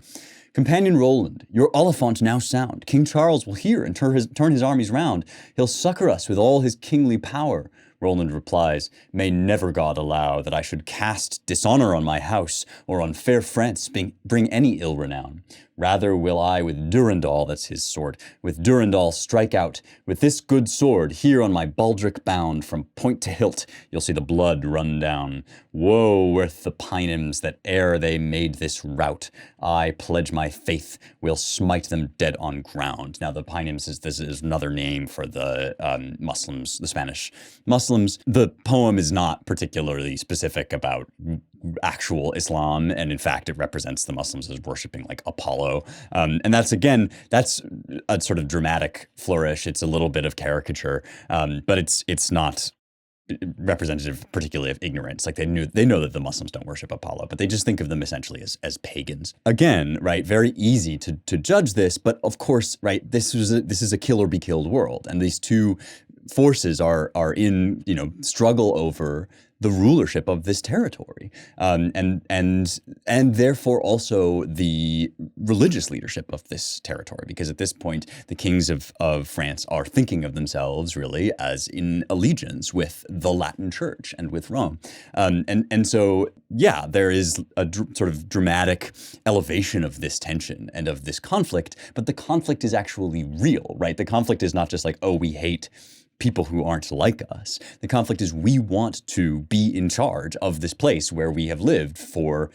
Companion Roland, your oliphant now sound. King Charles will hear and turn his armies round. He'll succor us with all his kingly power. Roland replies, may never God allow that I should cast dishonor on my house, or on fair France bring any ill renown. Rather will I with Durendal, that's his sword, with Durendal strike out. With this good sword, here on my baldric bound, from point to hilt, you'll see the blood run down. Woe worth the Paynims that ere they made this rout. I pledge my faith, will smite them dead on ground. Now the Paynims is another name for the Muslims, the Spanish Muslims. The poem is not particularly specific about actual Islam, and in fact it represents the Muslims as worshiping like Apollo, and that's a sort of dramatic flourish. It's a little bit of caricature, but it's not representative particularly of ignorance. Like they know that the Muslims don't worship Apollo, but they just think of them essentially as pagans. Again, right, very easy to judge this, but of course, right, this is a kill or be killed world, and these two forces are in struggle over the rulership of this territory, and therefore also the religious leadership of this territory, because at this point the kings of France are thinking of themselves really as in allegiance with the Latin Church and with Rome, and so yeah, there is a sort of dramatic elevation of this tension and of this conflict, but the conflict is actually real, right? The conflict is not just like, oh, we hate people who aren't like us. The conflict is we want to be in charge of this place where we have lived for,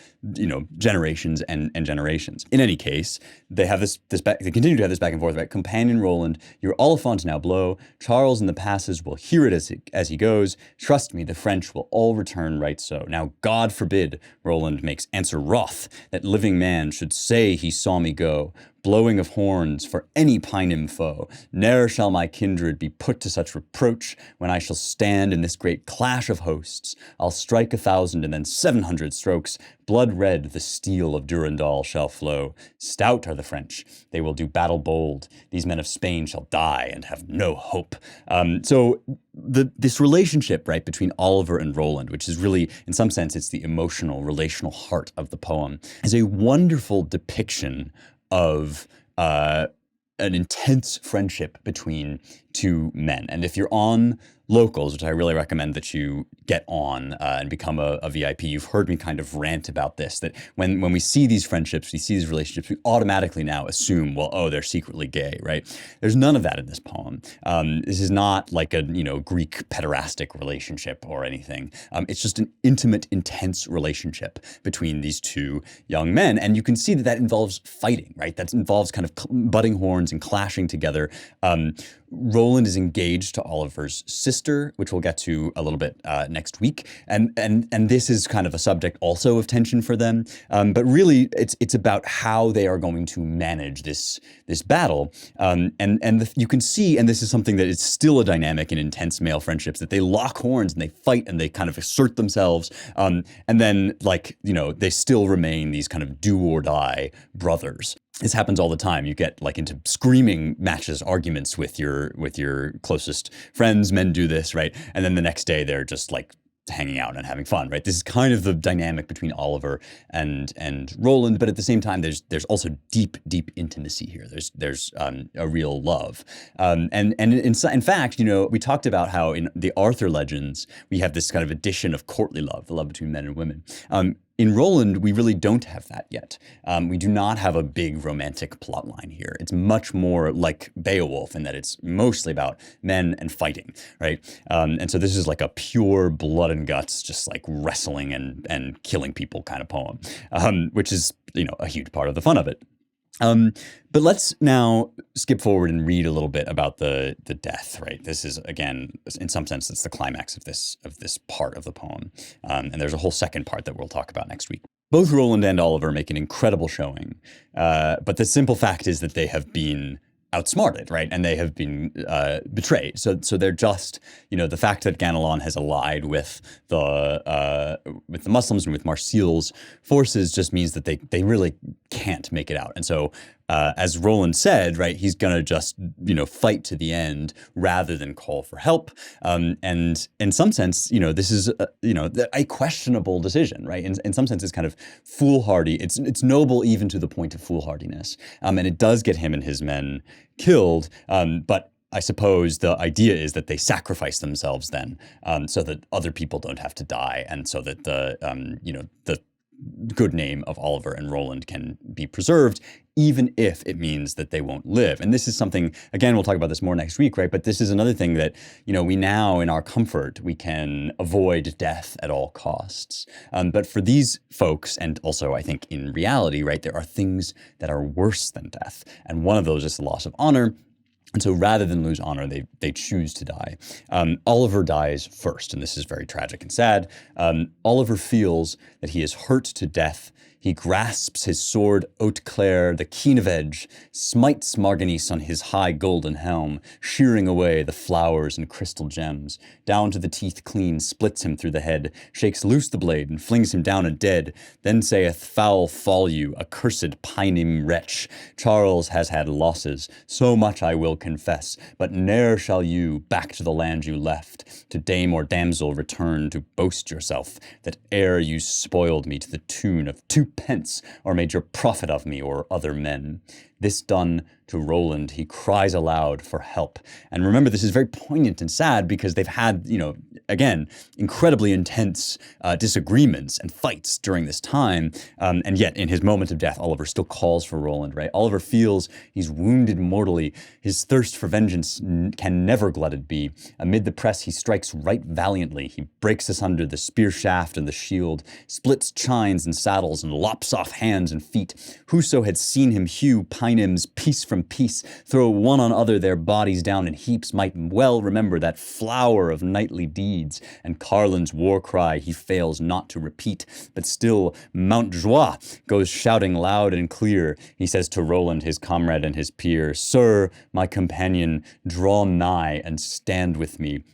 generations and generations. In any case, they have they continue to have this back and forth, right? Companion Roland, your Oliphant now blow. Charles in the passes will hear it as he goes. Trust me, the French will all return right so. Now God forbid, Roland makes answer wroth, that living man should say he saw me go. Blowing of horns for any Paynim foe. Ne'er shall my kindred be put to such reproach when I shall stand in this great clash of hosts. I'll strike 1,000 and then 700 strokes. Blood red the steel of Durandal shall flow. Stout are the French. They will do battle bold. These men of Spain shall die and have no hope. So this relationship, right, between Oliver and Roland, which is really, in some sense, it's the emotional, relational heart of the poem, is a wonderful depiction of an intense friendship between two men. And if you're on Locals, which I really recommend that you get on and become a VIP, you've heard me kind of rant about this, that when we see these friendships, we see these relationships, we automatically now assume, well, oh, they're secretly gay, right? There's none of that in this poem. This is not like a, Greek pederastic relationship or anything. It's just an intimate, intense relationship between these two young men. And you can see that involves fighting, right? That involves kind of butting horns and clashing together. Roland is engaged to Oliver's sister, which we'll get to a little bit next week, and this is kind of a subject also of tension for them. But really, it's about how they are going to manage this battle, you can see, and this is something that is still a dynamic in intense male friendships, that they lock horns and they fight and they kind of assert themselves, and then they still remain these kind of do or die brothers. This happens all the time. You get into screaming matches, arguments with your closest friends. Men do this, right? And then the next day they're just hanging out and having fun, right? This is kind of the dynamic between Oliver and Roland, but at the same time, there's also deep intimacy here. There's a real love, and in fact, we talked about how in the Arthur legends we have this kind of addition of courtly love, the love between men and women. In Roland, we really don't have that yet. We do not have a big romantic plot line here. It's much more like Beowulf in that it's mostly about men and fighting, right? And so this is like a pure blood and guts, just wrestling and killing people kind of poem, which is, a huge part of the fun of it. But let's now skip forward and read a little bit about the death, right? This is, again, in some sense, it's the climax of this part of the poem. And there's a whole second part that we'll talk about next week. Both Roland and Oliver make an incredible showing. But the simple fact is that they have been outsmarted, right? And they have been betrayed. So they're just, the fact that Ganelon has allied with the Muslims and with Marsile's forces just means that they really can't make it out. And so as Roland said, right, he's going to just, fight to the end rather than call for help. And in some sense, this is, a questionable decision, right? In some sense, it's kind of foolhardy. It's noble even to the point of foolhardiness. And it does get him and his men killed. But I suppose the idea is that they sacrifice themselves then so that other people don't have to die, and so that the good name of Oliver and Roland can be preserved, even if it means that they won't live. And this is something, again, we'll talk about this more next week, right? But this is another thing that, we now, in our comfort, we can avoid death at all costs. But for these folks, and also I think in reality, right, there are things that are worse than death. And one of those is the loss of honor. And so rather than lose honor, they choose to die. Oliver dies first, and this is very tragic and sad. Oliver feels that he is hurt to death. He grasps his sword Haute-Claire, the keen of edge, smites Marganise on his high golden helm, shearing away the flowers and crystal gems. Down to the teeth clean, splits him through the head, shakes loose the blade, and flings him down a dead. Then saith, foul fall you, accursed Paynim wretch. Charles has had losses, so much I will confess, but ne'er shall you, back to the land you left, to dame or damsel return to boast yourself, that ere you spoiled me to the tune of 2 pence, or made your profit of me or other men. This done to Roland, he cries aloud for help. And remember, this is very poignant and sad because they've had, again, incredibly intense disagreements and fights during this time. And yet, in his moment of death, Oliver still calls for Roland, right? Oliver feels he's wounded mortally. His thirst for vengeance can never glutted be. Amid the press, he strikes right valiantly. He breaks asunder the spear shaft and the shield, splits chines and saddles, and lops off hands and feet. Whoso had seen him hew Paynim's piece from piece, throw one on other their bodies down in heaps, might well remember that flower of knightly deeds, and Carlin's war cry he fails not to repeat, but still Mountjoie goes shouting loud and clear. He says to Roland, his comrade and his peer, Sir, my companion, draw nigh and stand with me.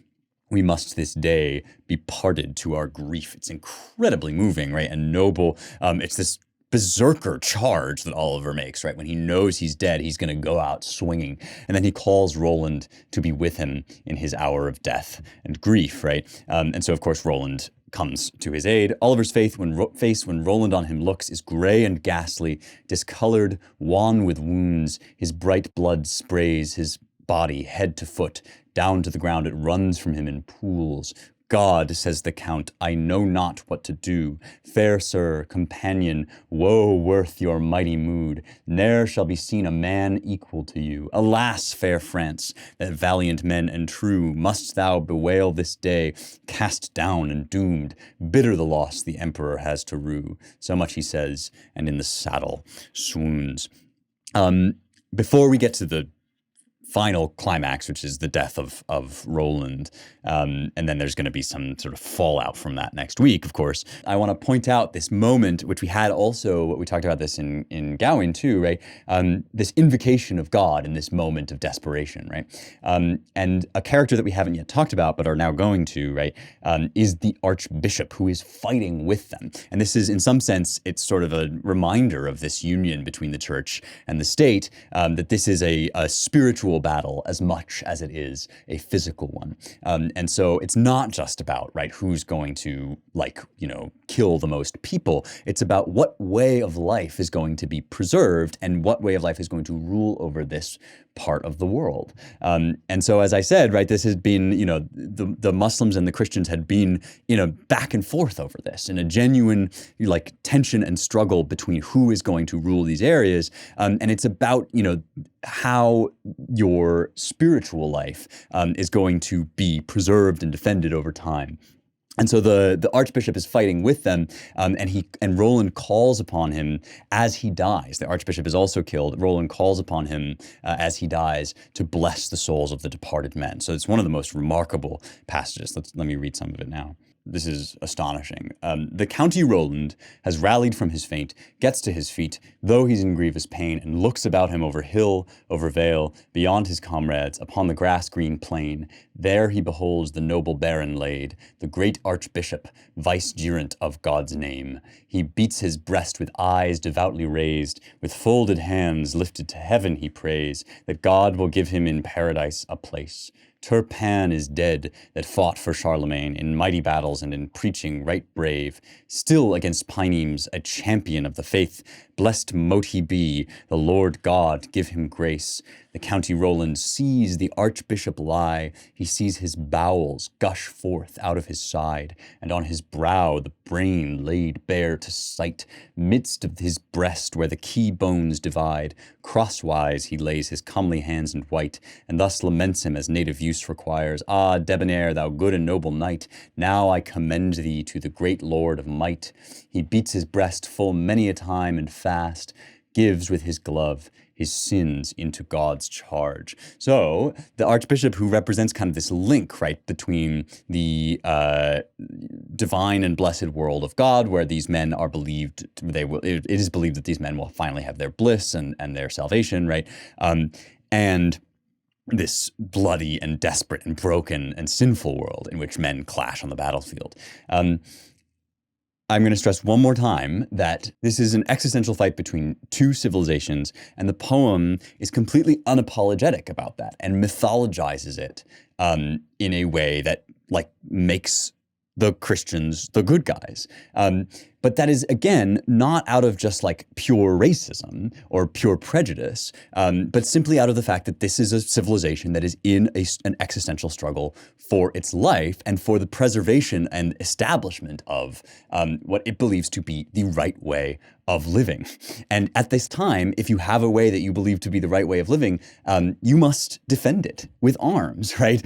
We must this day be parted to our grief. It's incredibly moving, right? And noble. It's this berserker charge that Oliver makes, right? When he knows he's dead, he's going to go out swinging. And then he calls Roland to be with him in his hour of death and grief, right? And so, of course, Roland comes to his aid. Oliver's face when Roland on him looks is gray and ghastly, discolored, wan with wounds. His bright blood sprays his body head to foot. Down to the ground it runs from him in pools. God, says the Count, I know not what to do. Fair sir, companion, woe worth your mighty mood. Ne'er shall be seen a man equal to you. Alas, fair France, that valiant men and true must thou bewail this day, cast down and doomed. Bitter the loss the emperor has to rue. So much he says, and in the saddle swoons. Before we get to the final climax, which is the death of Roland, and then there's going to be some sort of fallout from that next week, of course. I want to point out this moment, which we had also, we talked about this in Gawain too, right? This invocation of God in this moment of desperation, right? And a character that we haven't yet talked about, but are now going to, right, is the Archbishop who is fighting with them. And this is, in some sense, it's sort of a reminder of this union between the church and the state, that this is a spiritual battle as much as it is a physical one. And so it's not just about, right, who's going to, kill the most people. It's about what way of life is going to be preserved and what way of life is going to rule over this part of the world. And so, as I said, right, this has been, the Muslims and the Christians had been, back and forth over this in a genuine, tension and struggle between who is going to rule these areas. And it's about, how your spiritual life is going to be preserved and defended over time. And so the Archbishop is fighting with them, and Roland calls upon him as he dies. The Archbishop is also killed. Roland calls upon him as he dies to bless the souls of the departed men. So it's one of the most remarkable passages. Let me read some of it now. This is astonishing. The County Roland has rallied from his faint, gets to his feet, though he's in grievous pain, and looks about him over hill, over vale, beyond his comrades, upon the grass-green plain. There he beholds the noble baron laid, the great Archbishop, vicegerent of God's name. He beats his breast with eyes devoutly raised, with folded hands lifted to heaven he prays, that God will give him in paradise a place. Turpin is dead that fought for Charlemagne in mighty battles and in preaching right brave. Still against Paynims a champion of the faith. Blessed mote he be, the Lord God give him grace. The County Roland sees the Archbishop lie. He sees his bowels gush forth out of his side, and on his brow the brain laid bare to sight. Midst of his breast where the key bones divide, crosswise he lays his comely hands and white, and thus laments him as native use requires. Ah, debonair, thou good and noble knight, now I commend thee to the great Lord of might. He beats his breast full many a time and fast, gives with his glove his sins into God's charge. So the archbishop, who represents kind of this link, right, between the divine and blessed world of God, where these men are believed, it is believed that these men will finally have their bliss and their salvation, right? And this bloody and desperate and broken and sinful world in which men clash on the battlefield. I'm going to stress one more time that this is an existential fight between two civilizations, and the poem is completely unapologetic about that and mythologizes it in a way that makes the Christians the good guys. But that is, again, not out of just pure racism or pure prejudice, but simply out of the fact that this is a civilization that is in an existential struggle for its life and for the preservation and establishment of what it believes to be the right way of living. And at this time, if you have a way that you believe to be the right way of living, you must defend it with arms, right?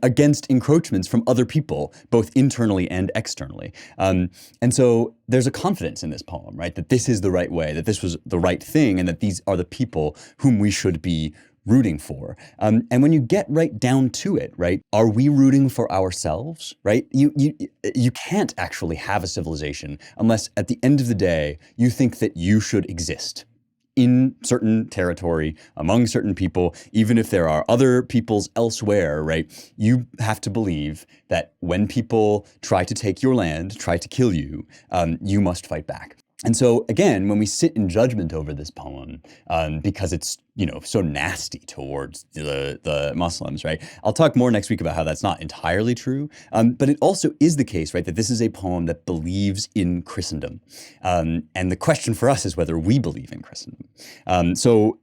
Against encroachments from other people, both internally and externally. And so there's a confidence in this poem, right? That this is the right way, that this was the right thing, and that these are the people whom we should be rooting for. And when you get right down to it, right, are we rooting for ourselves, right? You can't actually have a civilization unless at the end of the day, you think that you should exist in certain territory, among certain people, even if there are other peoples elsewhere, right? You have to believe that when people try to take your land, try to kill you, you must fight back. And so, again, when we sit in judgment over this poem, because it's, so nasty towards the Muslims, right? I'll talk more next week about how that's not entirely true. But it also is the case, right, that this is a poem that believes in Christendom. And the question for us is whether we believe in Christendom. So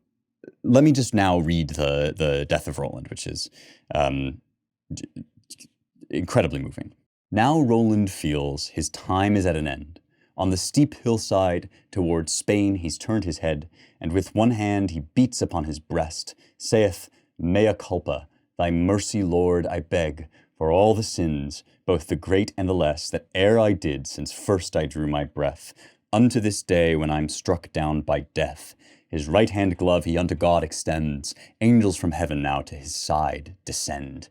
let me just now read the Death of Roland, which is incredibly moving. Now Roland feels his time is at an end. On the steep hillside towards Spain he's turned his head, and with one hand he beats upon his breast, saith, Mea culpa, thy mercy, Lord, I beg, for all the sins, both the great and the less, that e'er I did since first I drew my breath, unto this day when I'm struck down by death. His right hand glove he unto God extends. Angels from heaven now to his side descend.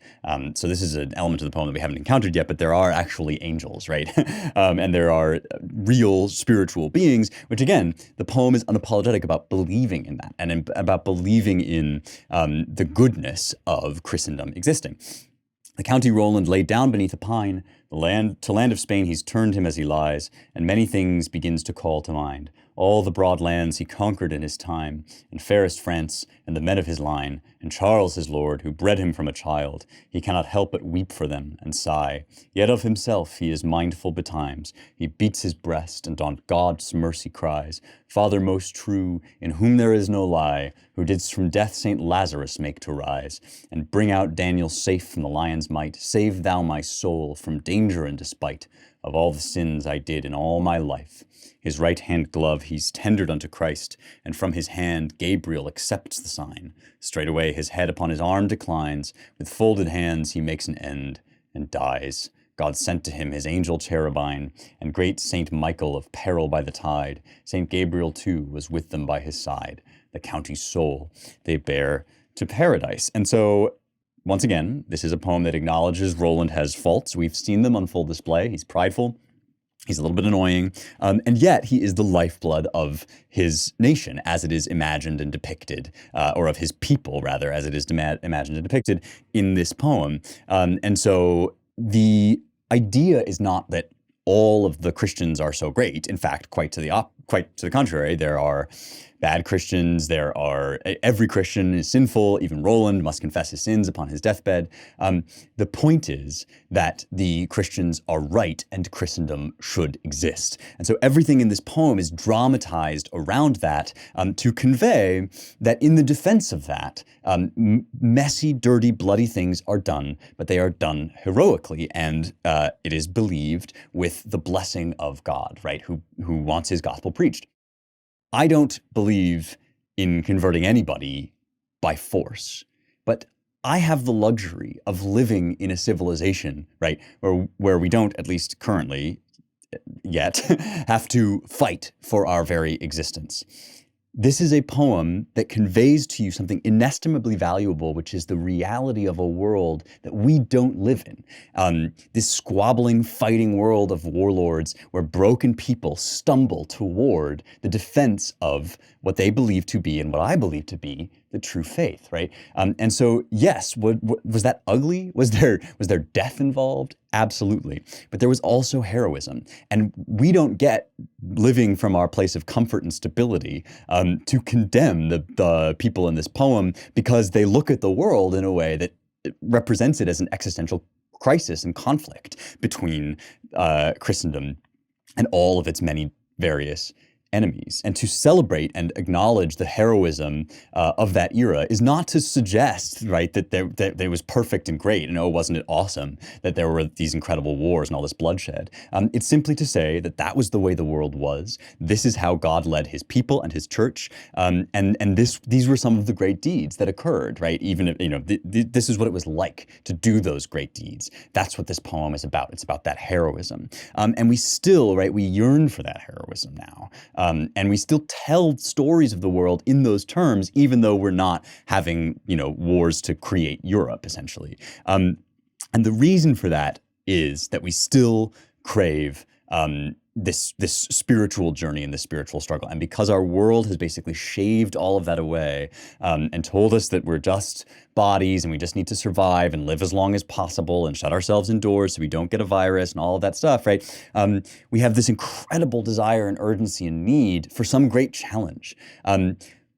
So this is an element of the poem that we haven't encountered yet, but there are actually angels, right? And there are real spiritual beings, which again, the poem is unapologetic about believing in that and about believing in the goodness of Christendom existing. The county Roland laid down beneath a pine, the land of Spain he's turned him as he lies, and many things begins to call to mind. All the broad lands he conquered in his time, and fairest France, and the men of his line, and Charles his lord, who bred him from a child, he cannot help but weep for them, and sigh. Yet of himself he is mindful betimes. He beats his breast, and on God's mercy cries, Father most true, in whom there is no lie, who didst from death Saint Lazarus make to rise, and bring out Daniel safe from the lion's might, save thou my soul from danger and despite of all the sins I did in all my life. His right hand glove he's tendered unto Christ, and from his hand Gabriel accepts the sign. Straightway his head upon his arm declines, with folded hands he makes an end, and dies. God sent to him his angel cherubine, and great Saint Michael of peril by the tide. Saint Gabriel too was with them by his side. The county's soul they bear to paradise. And so, once again, this is a poem that acknowledges Roland has faults. We've seen them on full display. He's prideful. He's a little bit annoying, and yet he is the lifeblood of his nation as it is imagined and depicted, or of his people, rather, as it is imagined and depicted in this poem. And so the idea is not that all of the Christians are so great. In fact, quite to the contrary, there are bad Christians. Every Christian is sinful. Even Roland must confess his sins upon his deathbed. The point is that the Christians are right and Christendom should exist. And so everything in this poem is dramatized around that to convey that in the defense of that, messy, dirty, bloody things are done, but they are done heroically. And it is believed with the blessing of God, right, who wants his gospel preached. I don't believe in converting anybody by force, but I have the luxury of living in a civilization, right, where we don't, at least currently yet, have to fight for our very existence. This is a poem that conveys to you something inestimably valuable, which is the reality of a world that we don't live in. This squabbling, fighting world of warlords where broken people stumble toward the defense of what they believe to be and what I believe to be the true faith, right? And so, yes, was that ugly? Was there death involved? Absolutely. But there was also heroism. And we don't get, living from our place of comfort and stability, to condemn the people in this poem because they look at the world in a way that represents it as an existential crisis and conflict between Christendom and all of its many various enemies. And to celebrate and acknowledge the heroism of that era is not to suggest, right, that it was perfect and great and, oh, wasn't it awesome that there were these incredible wars and all this bloodshed. It's simply to say that that was the way the world was. This is how God led his people and his church. And these were some of the great deeds that occurred, right? Even if, this is what it was like to do those great deeds. That's what this poem is about. It's about that heroism. And we still, right, we yearn for that heroism now. And we still tell stories of the world in those terms, even though we're not having, wars to create Europe, essentially. And the reason for that is that we still crave this spiritual journey and this spiritual struggle. And because our world has basically shaved all of that away and told us that we're just bodies and we just need to survive and live as long as possible and shut ourselves indoors so we don't get a virus and all of that stuff, right? We have this incredible desire and urgency and need for some great challenge.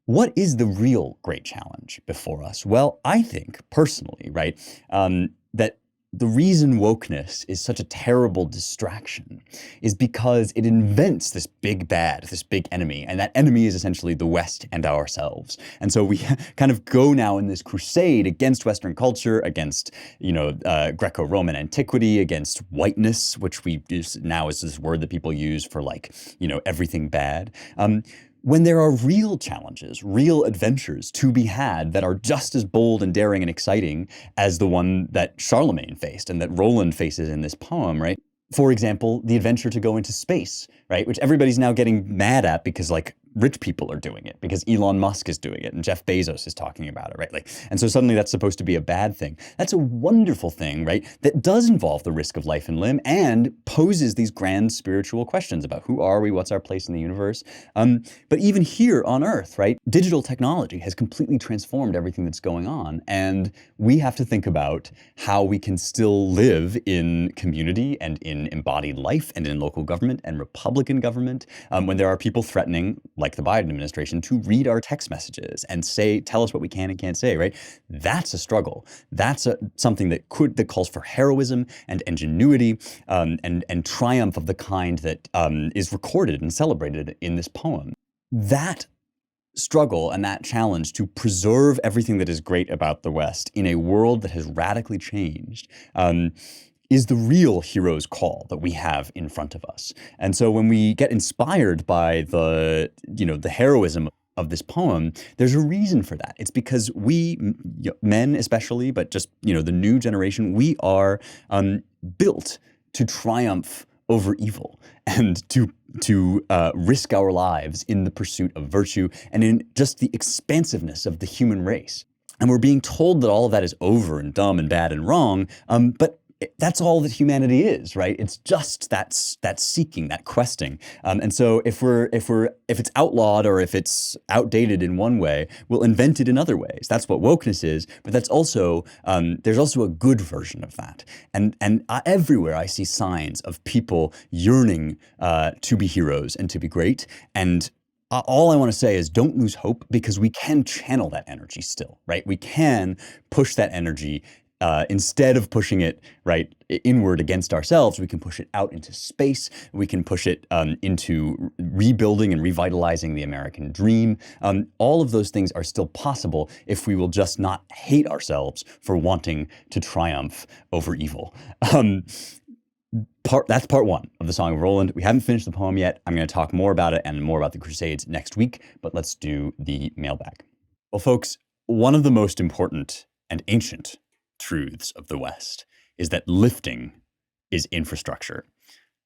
What is the real great challenge before us? Well, I think personally, right, that the reason wokeness is such a terrible distraction is because it invents this big bad, this big enemy, and that enemy is essentially the West and ourselves. And so we kind of go now in this crusade against Western culture, against, Greco-Roman antiquity, against whiteness, which we use now is this word that people use for everything bad. When there are real challenges, real adventures to be had that are just as bold and daring and exciting as the one that Charlemagne faced and that Roland faces in this poem, right? For example, the adventure to go into space, right? Which everybody's now getting mad at because rich people are doing it, because Elon Musk is doing it and Jeff Bezos is talking about it, right? And so suddenly that's supposed to be a bad thing. That's a wonderful thing, right? That does involve the risk of life and limb and poses these grand spiritual questions about who are we, what's our place in the universe. But even here on Earth, right? Digital technology has completely transformed everything that's going on. And we have to think about how we can still live in community and in embodied life and in local government and Republican government when there are people threatening, like the Biden administration, to read our text messages and tell us what we can and can't say, right? That's a struggle. That's something that calls for heroism and ingenuity and triumph of the kind that is recorded and celebrated in this poem. That struggle and that challenge to preserve everything that is great about the West in a world that has radically changed is the real hero's call that we have in front of us. And so when we get inspired by the heroism of this poem, there's a reason for that. It's because we, men especially, but just, the new generation, we are built to triumph over evil and to risk our lives in the pursuit of virtue and in just the expansiveness of the human race. And we're being told that all of that is over and dumb and bad and wrong, but that's all that humanity is, right? It's just that seeking, that questing. And so if it's outlawed or if it's outdated in one way, we'll invent it in other ways. That's what wokeness is. But that's also there's also a good version of that. And everywhere I see signs of people yearning to be heroes and to be great. And all I want to say is don't lose hope, because we can channel that energy still, right? We can push that energy. Instead of pushing it inward against ourselves, we can push it out into space. We can push it into rebuilding and revitalizing the American dream. All of those things are still possible if we will just not hate ourselves for wanting to triumph over evil. That's part one of the Song of Roland. We haven't finished the poem yet. I'm going to talk more about it and more about the Crusades next week, but let's do the mailbag. Well, folks, one of the most important and ancient truths of the West is that lifting is infrastructure.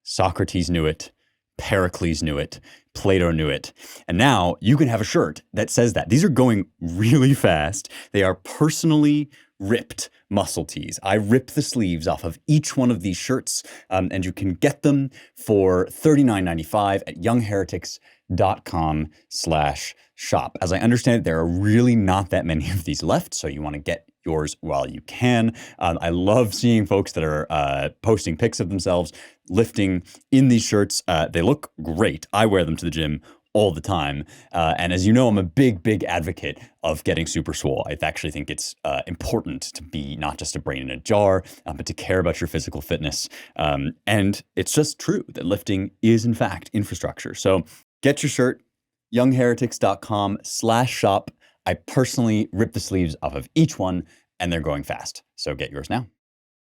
Socrates knew it, Pericles knew it. Plato knew it. And now you can have a shirt that says that. These are going really fast. They are personally ripped muscle tees. I rip the sleeves off of each one of these shirts, and you can get them for $39.95 at youngheretics.com/shop. As I understand it, there are really not that many of these left, so you want to get yours while you can. I love seeing folks that are posting pics of themselves lifting in these shirts. They look great. I wear them to the gym all the time. And as you know, I'm a big advocate of getting super swole. I actually think it's important to be not just a brain in a jar, but to care about your physical fitness. And it's just true that lifting is, in fact, infrastructure. So get your shirt, youngheretics.com/shop. I personally rip the sleeves off of each one, and they're going fast. So get yours now.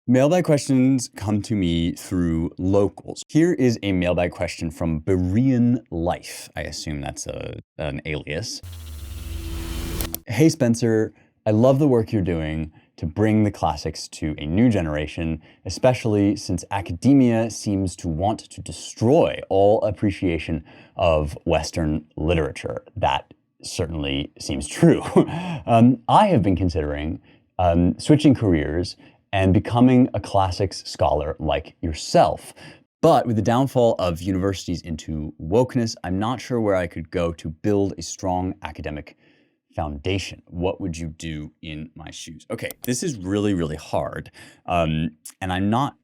Mailbag questions come to me through locals. Here is a mailbag question from Berean Life. I assume that's an alias. Hey Spencer, I love the work you're doing to bring the classics to a new generation, especially since academia seems to want to destroy all appreciation of Western literature. That certainly seems true. I have been considering switching careers and becoming a classics scholar like yourself. But with the downfall of universities into wokeness, I'm not sure where I could go to build a strong academic foundation. What would you do in my shoes? Okay, this is really hard. And I'm not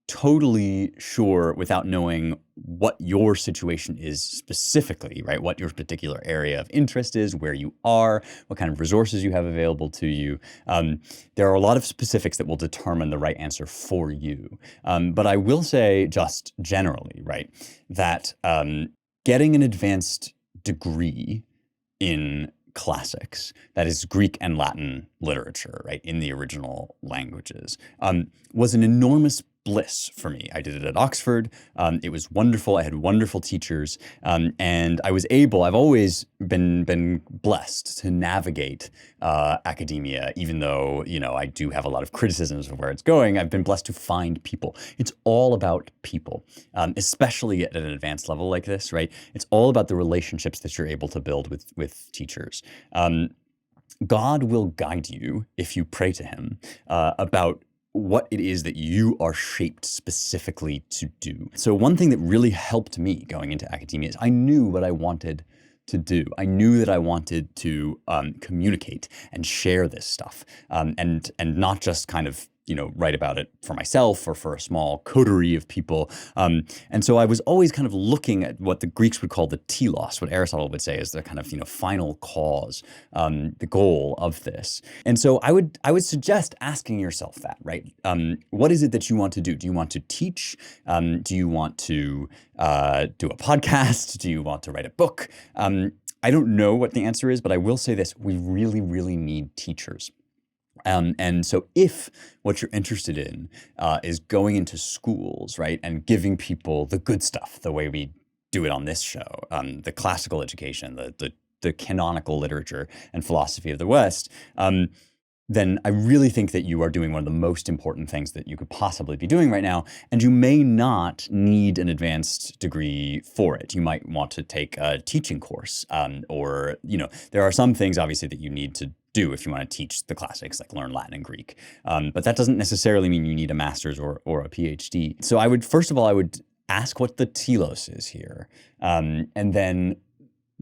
totally sure without knowing what your situation is specifically, right? What your particular area of interest is, where you are, what kind of resources you have available to you. There are a lot of specifics that will determine the right answer for you. But I will say just generally, right, that getting an advanced degree in classics, that is Greek and Latin literature, right, in the original languages, was an enormous bliss for me. I did it at Oxford. It was wonderful. I had wonderful teachers, and I was able, I've always been blessed to navigate academia, even though, you know, I do have a lot of criticisms of where it's going. I've been blessed to find people. It's all about people, especially at an advanced level like this, right? It's all about the relationships that you're able to build with teachers. God will guide you, if you pray to him, about what it is that you are shaped specifically to do. So one thing that really helped me going into academia is I knew what I wanted to do. I knew that I wanted to communicate and share this stuff, and not just kind of, you know, write about it for myself or for a small coterie of people. And so I was always kind of looking at what the Greeks would call the telos, what Aristotle would say is the kind of, you know, final cause, the goal of this. And so I would suggest asking yourself that, right? What is it that you want to do? Do you want to teach? Do you want to do a podcast? Do you want to write a book? I don't know what the answer is, but I will say this: we really need teachers. And so if what you're interested in is going into schools, right, and giving people the good stuff, the way we do it on this show, the classical education, the canonical literature and philosophy of the West, then I really think that you are doing one of the most important things that you could possibly be doing right now. And you may not need an advanced degree for it. You might want to take a teaching course, or, you know, there are some things obviously that you need to do if you want to teach the classics, like learn Latin and Greek. But that doesn't necessarily mean you need a master's or a PhD. So I would, first of all, I would ask what the telos is here, and then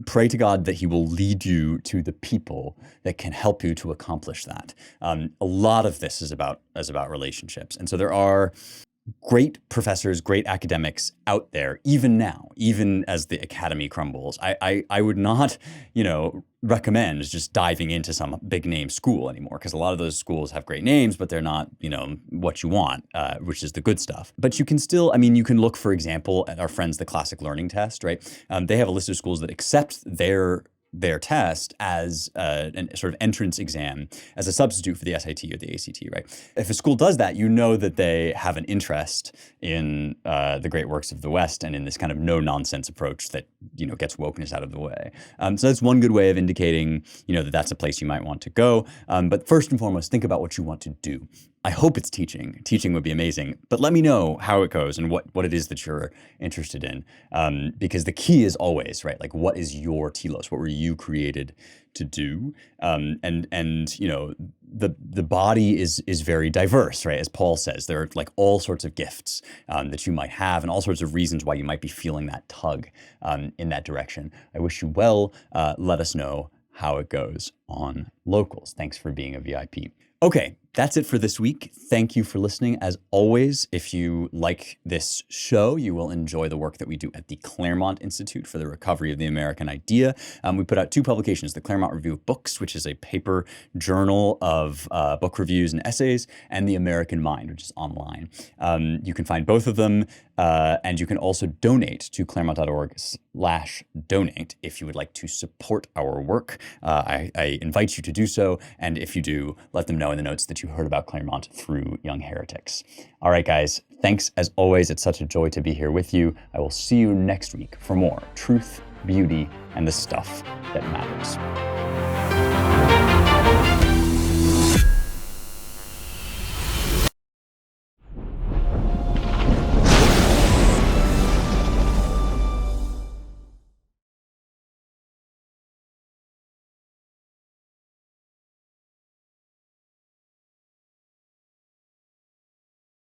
pray to God that he will lead you to the people that can help you to accomplish that. A lot of this is about relationships. And so there are great professors, great academics out there, even now, even as the academy crumbles. I would not, you know, recommend just diving into some big name school anymore, because a lot of those schools have great names, but they're not, you know, what you want, which is the good stuff. But you can still, I mean, you can look, for example, at our friends, the Classic Learning Test, right? They have a list of schools that accept their test as a sort of entrance exam as a substitute for the SAT or the ACT, right? If a school does that, you know that they have an interest in the great works of the West and in this kind of no-nonsense approach that, you know, gets wokeness out of the way. So that's one good way of indicating, you know, that that's a place you might want to go. But first and foremost, think about what you want to do. I hope it's teaching. Teaching would be amazing. But let me know how it goes and what it is that you're interested in. Because the key is always, right? Like, what is your telos? What were you created to do? And you know, the body is very diverse, right? As Paul says, there are like all sorts of gifts that you might have and all sorts of reasons why you might be feeling that tug in that direction. I wish you well. Let us know how it goes on Locals. Thanks for being a VIP. Okay, that's it for this week. Thank you for listening. As always, if you like this show, you will enjoy the work that we do at the Claremont Institute for the Recovery of the American Idea. We put out 2 publications, the Claremont Review of Books, which is a paper journal of book reviews and essays, and the American Mind, which is online. You can find both of them, and you can also donate to claremont.org/donate if you would like to support our work. I invite you to do so, and if you do, let them know in the notes that you heard about Claremont through Young Heretics. All right, guys, thanks as always. It's such a joy to be here with you. I will see you next week for more truth, beauty, and the stuff that matters.